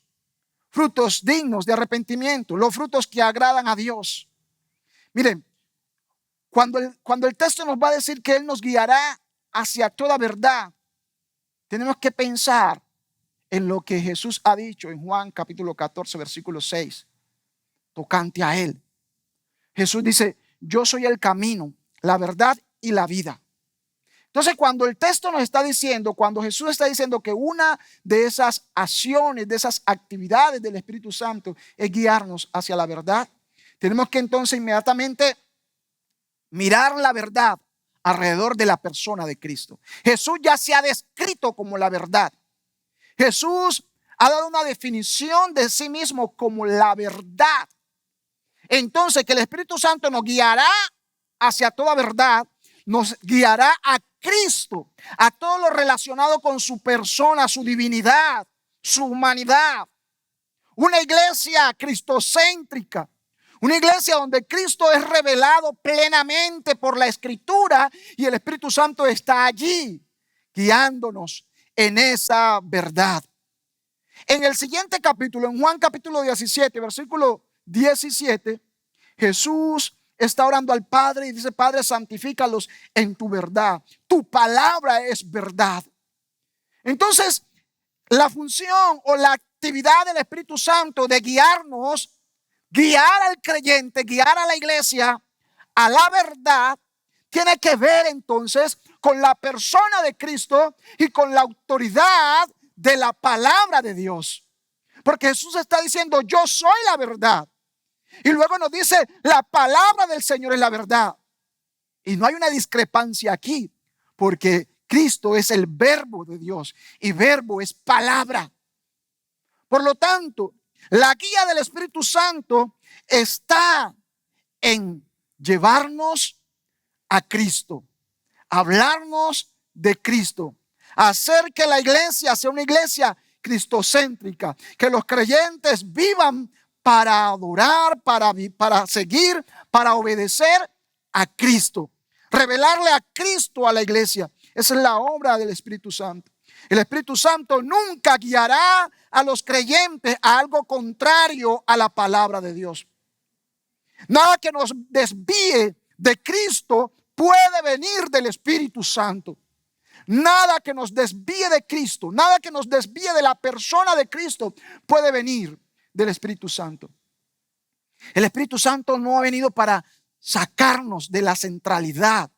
dignos de arrepentimiento, los frutos que agradan a Dios. Miren, cuando el texto nos va a decir que Él nos guiará hacia toda verdad, tenemos que pensar en lo que Jesús ha dicho en Juan capítulo 14, versículo 6, tocante a Él. Jesús dice: yo soy el camino, la verdad y la vida. Entonces, cuando el texto nos está diciendo, cuando Jesús está diciendo que una de esas acciones, de esas actividades del Espíritu Santo es guiarnos hacia la verdad, tenemos que entonces inmediatamente mirar la verdad alrededor de la persona de Cristo. Jesús ya se ha descrito como la verdad. Jesús ha dado una definición de sí mismo como la verdad. Entonces, que el Espíritu Santo nos guiará hacia toda verdad, nos guiará a Cristo, a todo lo relacionado con su persona, su divinidad, su humanidad. Una iglesia cristocéntrica, una iglesia donde Cristo es revelado plenamente por la Escritura y el Espíritu Santo está allí guiándonos en esa verdad. En el siguiente capítulo, en Juan capítulo 17, versículo 17, Jesús está orando al Padre y dice: Padre, santifícalos en tu verdad. Tu palabra es verdad. Entonces, la función o la actividad del Espíritu Santo de guiarnos, guiar al creyente, guiar a la iglesia a la verdad, tiene que ver entonces con la persona de Cristo y con la autoridad de la palabra de Dios. Porque Jesús está diciendo: yo soy la verdad. Y luego nos dice: la palabra del Señor es la verdad. Y no hay una discrepancia aquí, porque Cristo es el verbo de Dios y verbo es palabra. Por lo tanto, la guía del Espíritu Santo está en llevarnos a Cristo, hablarnos de Cristo, hacer que la iglesia sea una iglesia cristocéntrica, que los creyentes vivan para adorar, para seguir, para obedecer a Cristo. Revelarle a Cristo a la iglesia. Esa es la obra del Espíritu Santo. El Espíritu Santo nunca guiará a los creyentes a algo contrario a la palabra de Dios. Nada que nos desvíe de Cristo puede venir del Espíritu Santo. Nada que nos desvíe de Cristo, nada que nos desvíe de la persona de Cristo puede venir del Espíritu Santo. El Espíritu Santo no ha venido para sacarnos de la centralidad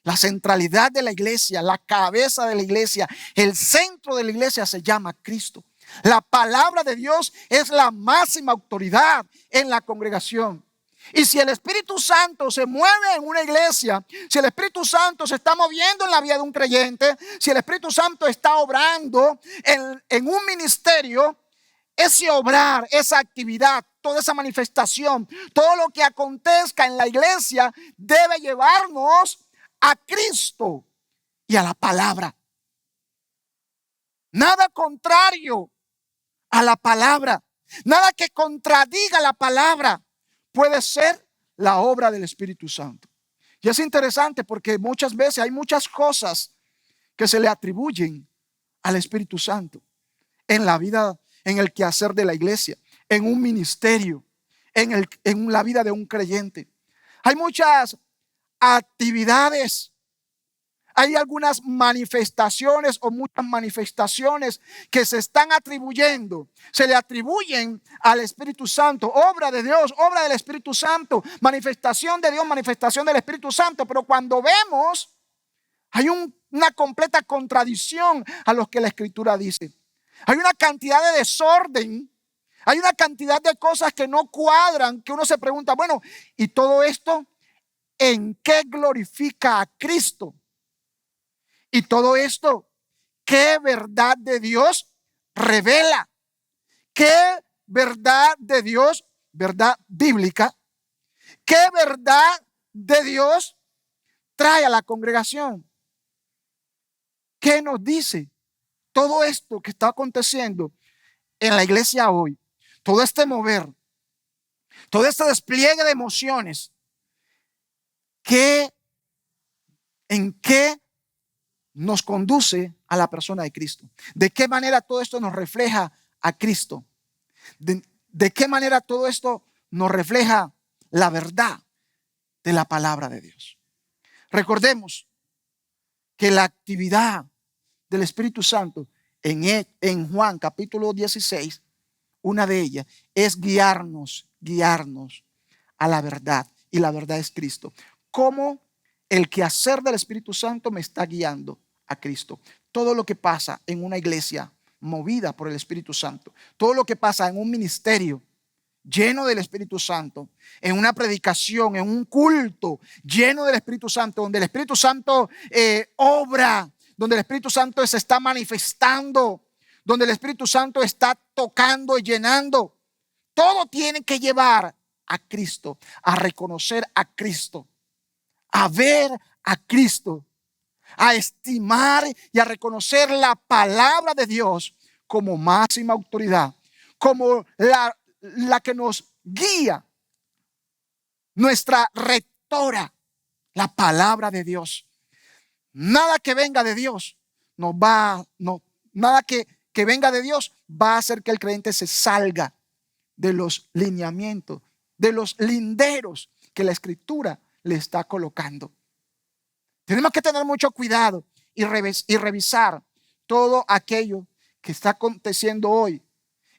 de la iglesia, la cabeza de la iglesia, el centro de la iglesia se llama Cristo. La palabra de Dios es la máxima autoridad en la congregación. Y si el Espíritu Santo se mueve en una iglesia, si el Espíritu Santo se está moviendo en la vida de un creyente, si el Espíritu Santo está obrando en un ministerio, ese obrar, esa actividad, toda esa manifestación, todo lo que acontezca en la iglesia debe llevarnos a Cristo y a la palabra. Nada contrario a la palabra, nada que contradiga la palabra puede ser la obra del Espíritu Santo. Y es interesante porque muchas veces hay muchas cosas que se le atribuyen al Espíritu Santo en la vida, en el quehacer de la iglesia, en un ministerio, en la vida de un creyente. Hay muchas actividades hay algunas manifestaciones o muchas manifestaciones que se están atribuyendo, se le atribuyen al Espíritu Santo, obra de Dios, obra del Espíritu Santo, manifestación de Dios, manifestación del Espíritu Santo. Pero cuando vemos, hay una completa contradicción a lo que la Escritura dice. Hay una cantidad de desorden, hay una cantidad de cosas que no cuadran, que uno se pregunta, bueno, ¿y todo esto en qué glorifica a Cristo? Y todo esto, ¿qué verdad de Dios revela? ¿Qué verdad de Dios, verdad bíblica, qué verdad de Dios trae a la congregación? ¿Qué nos dice todo esto que está aconteciendo en la iglesia hoy? Todo este mover, todo este despliegue de emociones, ¿en qué nos conduce a la persona de Cristo? ¿De qué manera todo esto nos refleja a Cristo? ¿De qué manera todo esto nos refleja la verdad de la palabra de Dios? Recordemos que la actividad del Espíritu Santo en Juan capítulo 16, una de ellas es guiarnos a la verdad, y la verdad es Cristo. ¿Cómo el quehacer del Espíritu Santo me está guiando a Cristo? Todo lo que pasa en una iglesia movida por el Espíritu Santo, todo lo que pasa en un ministerio lleno del Espíritu Santo, en una predicación, en un culto lleno del Espíritu Santo, donde el Espíritu Santo obra, donde el Espíritu Santo se está manifestando, donde el Espíritu Santo está tocando y llenando. Todo tiene que llevar a Cristo, a reconocer a Cristo, a ver a Cristo, a estimar y a reconocer la palabra de Dios como máxima autoridad, como la que nos guía, nuestra rectora, la palabra de Dios. Nada que venga de Dios nada que venga de Dios va a hacer que el creyente se salga de los lineamientos, de los linderos que la Escritura le está colocando. Tenemos que tener mucho cuidado y revisar todo aquello que está aconteciendo hoy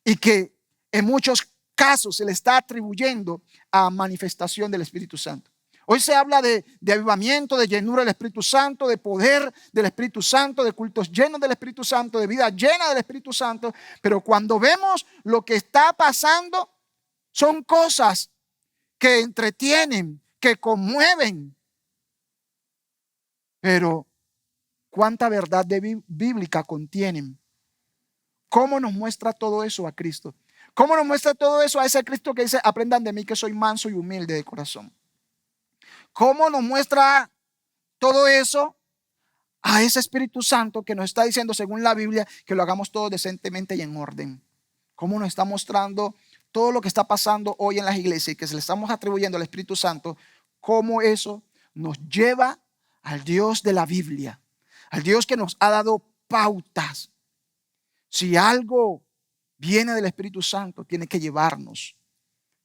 y que en muchos casos se le está atribuyendo a manifestación del Espíritu Santo. Hoy se habla de avivamiento, de llenura del Espíritu Santo, de poder del Espíritu Santo, de cultos llenos del Espíritu Santo, de vida llena del Espíritu Santo. Pero cuando vemos lo que está pasando, son cosas que entretienen, que conmueven. Pero ¿cuánta verdad bíblica contienen? ¿Cómo nos muestra todo eso a Cristo? ¿Cómo nos muestra todo eso a ese Cristo que dice, aprendan de mí que soy manso y humilde de corazón? ¿Cómo nos muestra todo eso a ese Espíritu Santo que nos está diciendo, según la Biblia, que lo hagamos todo decentemente y en orden? ¿Cómo nos está mostrando todo lo que está pasando hoy en las iglesias y que se le estamos atribuyendo al Espíritu Santo? ¿Cómo eso nos lleva al Dios de la Biblia, al Dios que nos ha dado pautas? Si algo viene del Espíritu Santo, tiene que llevarnos,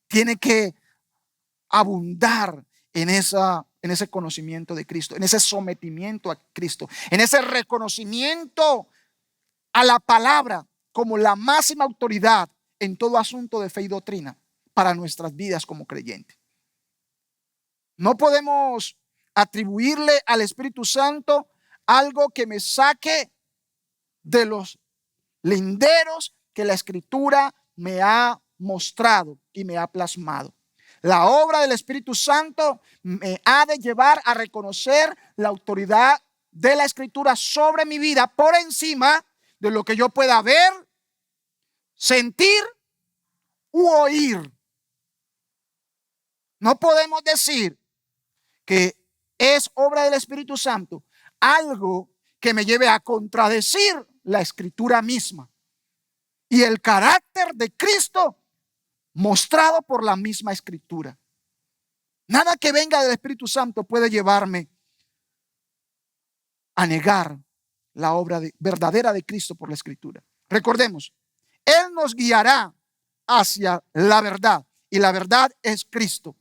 tiene que abundar en ese conocimiento de Cristo, en ese sometimiento a Cristo, en ese reconocimiento a la palabra como la máxima autoridad en todo asunto de fe y doctrina para nuestras vidas como creyentes. No podemos atribuirle al Espíritu Santo algo que me saque de los linderos que la Escritura me ha mostrado y me ha plasmado. La obra del Espíritu Santo me ha de llevar a reconocer la autoridad de la Escritura sobre mi vida por encima de lo que yo pueda ver, sentir u oír. No podemos decir que es obra del Espíritu Santo algo que me lleve a contradecir la Escritura misma y el carácter de Cristo mostrado por la misma Escritura. Nada que venga del Espíritu Santo puede llevarme a negar la obra verdadera de Cristo por la Escritura. Recordemos, Él nos guiará hacia la verdad y la verdad es Cristo.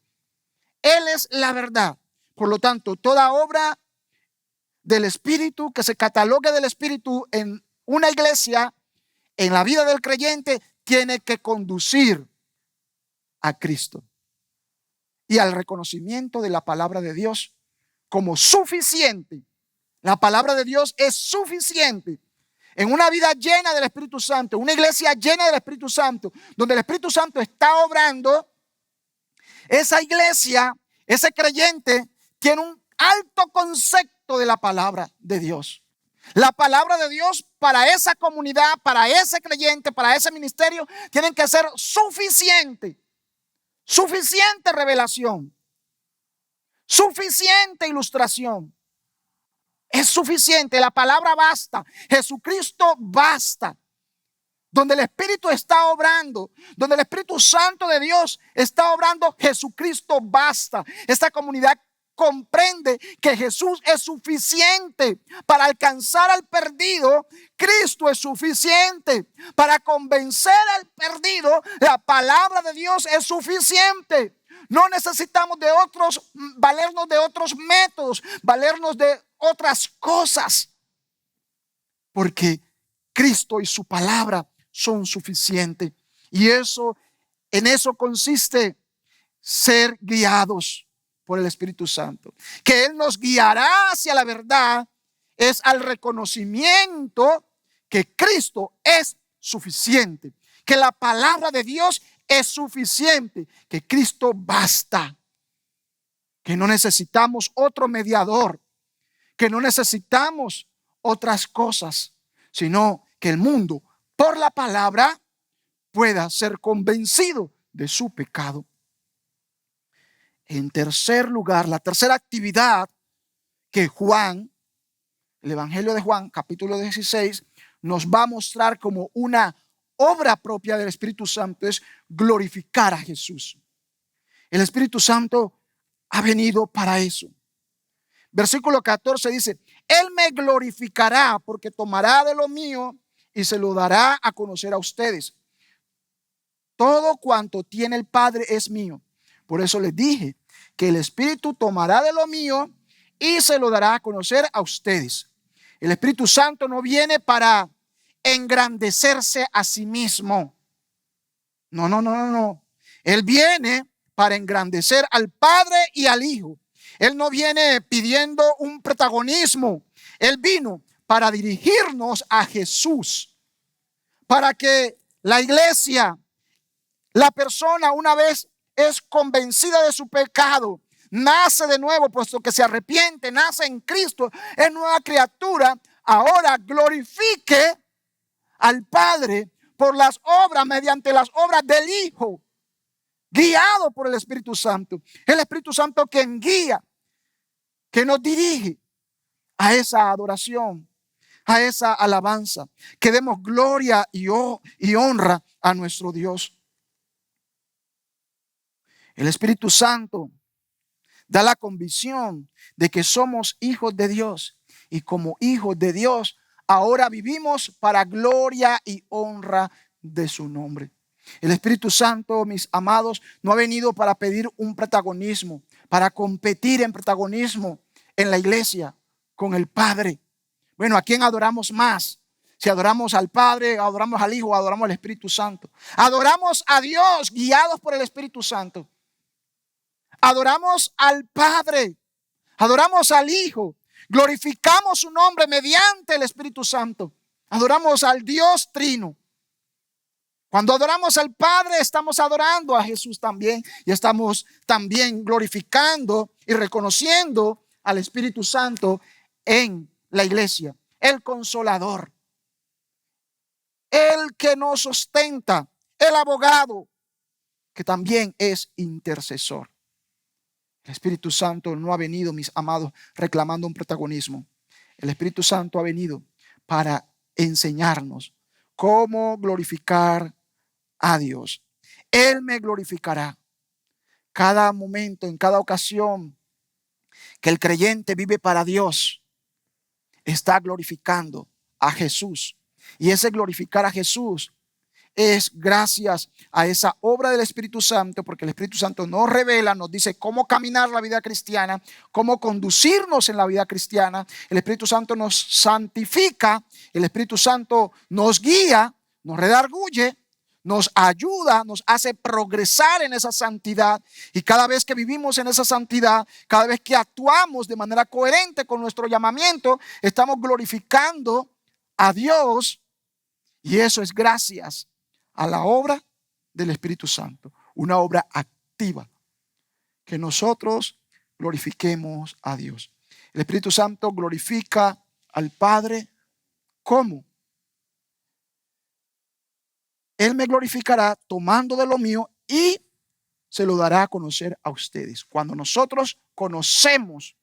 Él es la verdad. Por lo tanto, toda obra del Espíritu, que se catalogue del Espíritu en una iglesia, en la vida del creyente, tiene que conducir a Cristo y al reconocimiento de la palabra de Dios como suficiente. La palabra de Dios es suficiente. En una vida llena del Espíritu Santo, una iglesia llena del Espíritu Santo, donde el Espíritu Santo está obrando, esa iglesia, ese creyente, tiene un alto concepto de la palabra de Dios. La palabra de Dios para esa comunidad, para ese creyente, para ese ministerio, tienen que ser suficiente. Suficiente revelación. Suficiente ilustración. Es suficiente. La palabra basta. Jesucristo basta. Donde el Espíritu está obrando, donde el Espíritu Santo de Dios está obrando, Jesucristo basta. Esta comunidad comprende que Jesús es suficiente para alcanzar al perdido. Cristo es suficiente para convencer al perdido. La palabra de Dios es suficiente. No necesitamos de otros, valernos de otros métodos, valernos de otras cosas, porque Cristo y su palabra son suficientes. Y en eso consiste ser guiados por el Espíritu Santo. Que Él nos guiará hacia la verdad es al reconocimiento que Cristo es suficiente, que la palabra de Dios es suficiente, que Cristo basta, que no necesitamos otro mediador, que no necesitamos otras cosas, sino que el mundo por la palabra pueda ser convencido de su pecado. En tercer lugar, la tercera actividad que Juan, el Evangelio de Juan, capítulo 16, nos va a mostrar como una obra propia del Espíritu Santo es glorificar a Jesús. El Espíritu Santo ha venido para eso. Versículo 14 dice: Él me glorificará porque tomará de lo mío y se lo dará a conocer a ustedes. Todo cuanto tiene el Padre es mío. Por eso les dije que el Espíritu tomará de lo mío y se lo dará a conocer a ustedes. El Espíritu Santo no viene para engrandecerse a sí mismo. No. Él viene para engrandecer al Padre y al Hijo. Él no viene pidiendo un protagonismo. Él vino para dirigirnos a Jesús, para que la iglesia, la persona, una vez es convencida de su pecado, nace de nuevo, puesto que se arrepiente, nace en Cristo, es nueva criatura, ahora glorifique al Padre por las obras, mediante las obras del Hijo, guiado por el Espíritu Santo. El Espíritu Santo quien guía, que nos dirige a esa adoración, a esa alabanza, que demos gloria y honra a nuestro Dios. El Espíritu Santo da la convicción de que somos hijos de Dios, y como hijos de Dios ahora vivimos para gloria y honra de su nombre. El Espíritu Santo, mis amados, no ha venido para pedir un protagonismo, para competir en protagonismo en la iglesia con el Padre. Bueno, ¿a quién adoramos más? Si adoramos al Padre, adoramos al Hijo, adoramos al Espíritu Santo. Adoramos a Dios guiados por el Espíritu Santo. Adoramos al Padre, adoramos al Hijo, glorificamos su nombre mediante el Espíritu Santo. Adoramos al Dios Trino. Cuando adoramos al Padre, estamos adorando a Jesús también, y estamos también glorificando y reconociendo al Espíritu Santo en la iglesia, el Consolador, el que nos sustenta, el abogado, que también es intercesor. El Espíritu Santo no ha venido, mis amados, reclamando un protagonismo. El Espíritu Santo ha venido para enseñarnos cómo glorificar a Dios. Él me glorificará. Cada momento, en cada ocasión que el creyente vive para Dios, está glorificando a Jesús. Y ese glorificar a Jesús es gracias a esa obra del Espíritu Santo, porque el Espíritu Santo nos revela, nos dice cómo caminar la vida cristiana, cómo conducirnos en la vida cristiana. El Espíritu Santo nos santifica, el Espíritu Santo nos guía, nos redarguye, nos ayuda, nos hace progresar en esa santidad. Y cada vez que vivimos en esa santidad, cada vez que actuamos de manera coherente con nuestro llamamiento, estamos glorificando a Dios. Y eso es gracias a la obra del Espíritu Santo, una obra activa, que nosotros glorifiquemos a Dios. El Espíritu Santo glorifica al Padre. ¿Cómo? Él me glorificará tomando de lo mío y se lo dará a conocer a ustedes. Cuando nosotros conocemos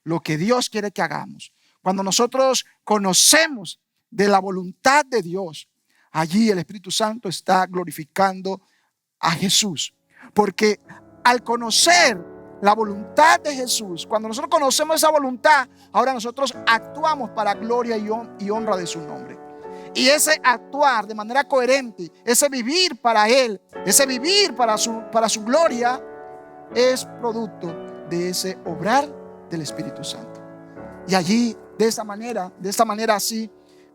lo que Dios quiere que hagamos, cuando nosotros conocemos de la voluntad de Dios, allí el Espíritu Santo está glorificando a Jesús. Porque al conocer la voluntad de Jesús, cuando nosotros conocemos esa voluntad, ahora nosotros actuamos para gloria y honra de su nombre. Y ese actuar de manera coherente, ese vivir para Él, ese vivir para su gloria, es producto de ese obrar del Espíritu Santo. Y allí, de esta manera así,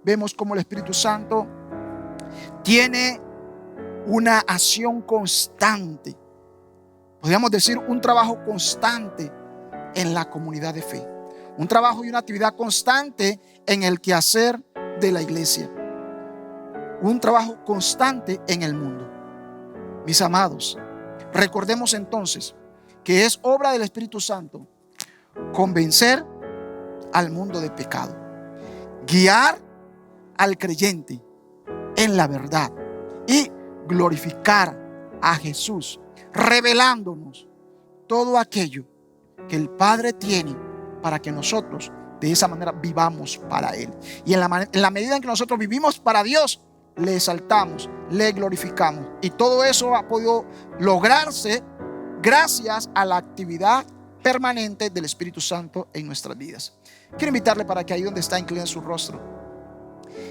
vemos como el Espíritu Santo tiene una acción constante. Podríamos decir un trabajo constante en la comunidad de fe. Un trabajo y una actividad constante en el quehacer de la iglesia. Un trabajo constante en el mundo. Mis amados, recordemos entonces que es obra del Espíritu Santo convencer al mundo de pecado, guiar al creyente en la verdad y glorificar a Jesús, revelándonos todo aquello que el Padre tiene para que nosotros de esa manera vivamos para Él. Y en la medida en que nosotros vivimos para Dios, le exaltamos, le glorificamos. Y todo eso ha podido lograrse gracias a la actividad permanente del Espíritu Santo en nuestras vidas. Quiero invitarle para que ahí donde está incline su rostro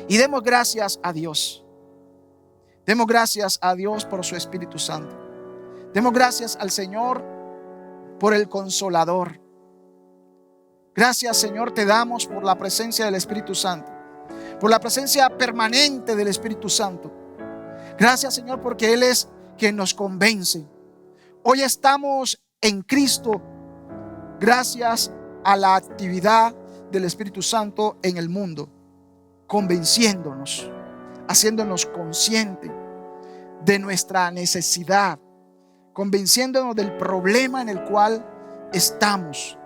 y demos gracias a Dios. Demos gracias a Dios por su Espíritu Santo. Demos gracias al Señor por el Consolador. Gracias, Señor, te damos por la presencia del Espíritu Santo, por la presencia permanente del Espíritu Santo. Gracias, Señor, porque Él es quien nos convence. Hoy estamos en Cristo gracias a la actividad del Espíritu Santo en el mundo, convenciéndonos, haciéndonos conscientes de nuestra necesidad, convenciéndonos del problema en el cual estamos.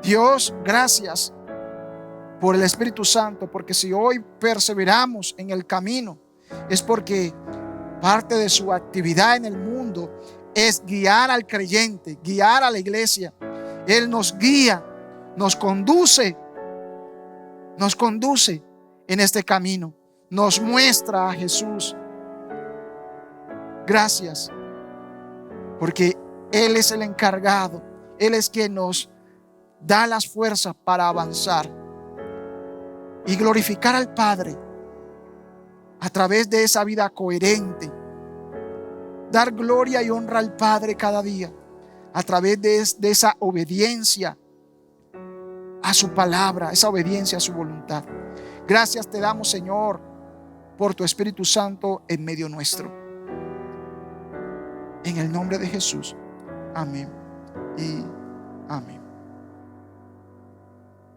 Dios, gracias por el Espíritu Santo, porque si hoy perseveramos en el camino, es porque parte de su actividad en el mundo es guiar al creyente, guiar a la iglesia. Él nos guía, nos conduce en este camino, nos muestra a Jesús. Gracias, porque Él es el encargado, Él es quien nos da las fuerzas para avanzar y glorificar al Padre a través de esa vida coherente. Dar gloria y honra al Padre cada día a través de esa obediencia a su palabra, esa obediencia a su voluntad. Gracias te damos, Señor, por tu Espíritu Santo en medio nuestro. En el nombre de Jesús. Amén y amén.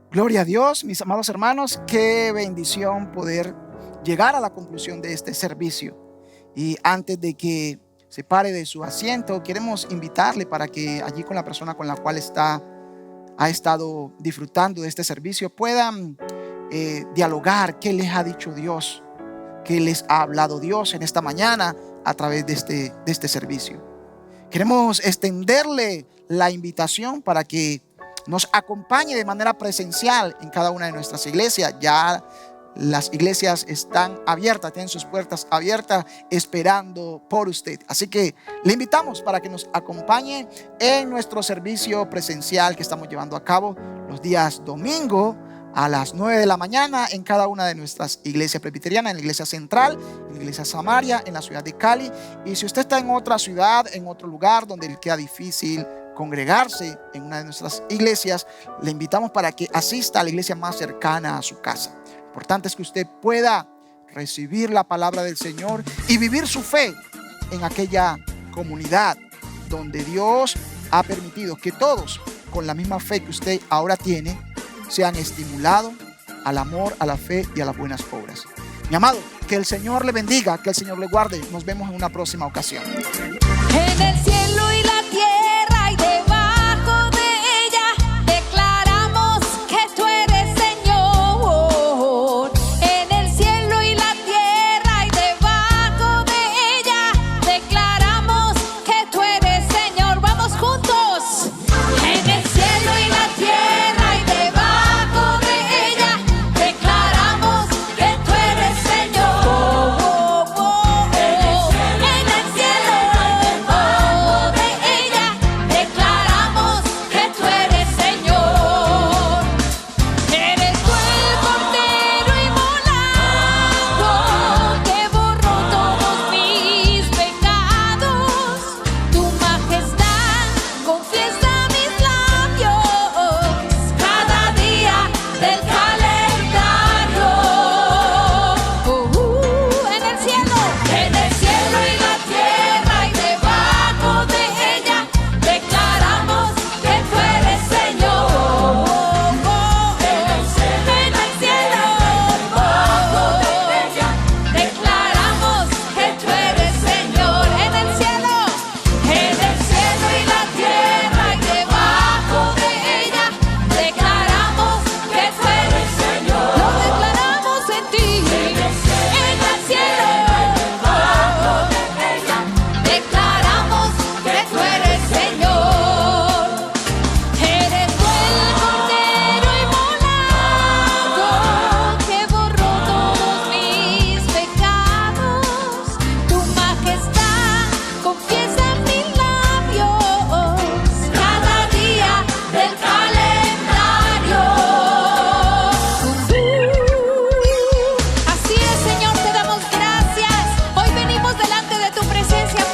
Gloria a Dios, mis amados hermanos. Qué bendición poder llegar a la conclusión de este servicio. Y antes de que se pare de su asiento, queremos invitarle para que allí con la persona con la cual ha estado disfrutando de este servicio puedan dialogar qué les ha dicho Dios, qué les ha hablado Dios en esta mañana a través de este servicio. Queremos extenderle la invitación para que nos acompañe de manera presencial en cada una de nuestras iglesias. Ya las iglesias están abiertas, tienen sus puertas abiertas esperando por usted. Así que le invitamos para que nos acompañe en nuestro servicio presencial que estamos llevando a cabo los días domingo a las 9 de la mañana en cada una de nuestras iglesias presbiterianas, en la iglesia central, en la iglesia Samaria, en la ciudad de Cali. Y si usted está en otra ciudad, en otro lugar donde le queda difícil congregarse en una de nuestras iglesias, le invitamos para que asista a la iglesia más cercana a su casa. Lo importante es que usted pueda recibir la palabra del Señor y vivir su fe en aquella comunidad donde Dios ha permitido que todos, con la misma fe que usted ahora tiene, sean estimulados al amor, a la fe y a las buenas obras. Mi amado, que el Señor le bendiga, que el Señor le guarde. Nos vemos en una próxima ocasión.
En el cielo y la tierra y debajo de ella declaramos que tú eres Señor. En el cielo y la tierra y debajo de ella declaramos que tú eres Señor. Vamos juntos. En el cielo y la tierra y debajo de ella declaramos que tú eres Señor. En el cielo debajo de ella declaramos que tú eres Señor. Eres tú el Cordero inmolado que borró todos mis pecados. Tu majestad confiesa mis labios cada día del calendario. En el cielo y la tierra y debajo de ella declaramos que tú eres Señor. En el cielo debajo de ella declaramos que tú eres Señor. En el cielo y la tierra y debajo de ella declaramos que tú eres Señor. Lo declaramos en ti. En el cielo debajo de ella declaramos que tú eres Señor. Eres tú el Cordero inmolado que borró todos mis pecados. Tu majestad confiesa mis labios cada día del calendario. Así es, Señor, te damos gracias. Hoy venimos delante de tu presencia,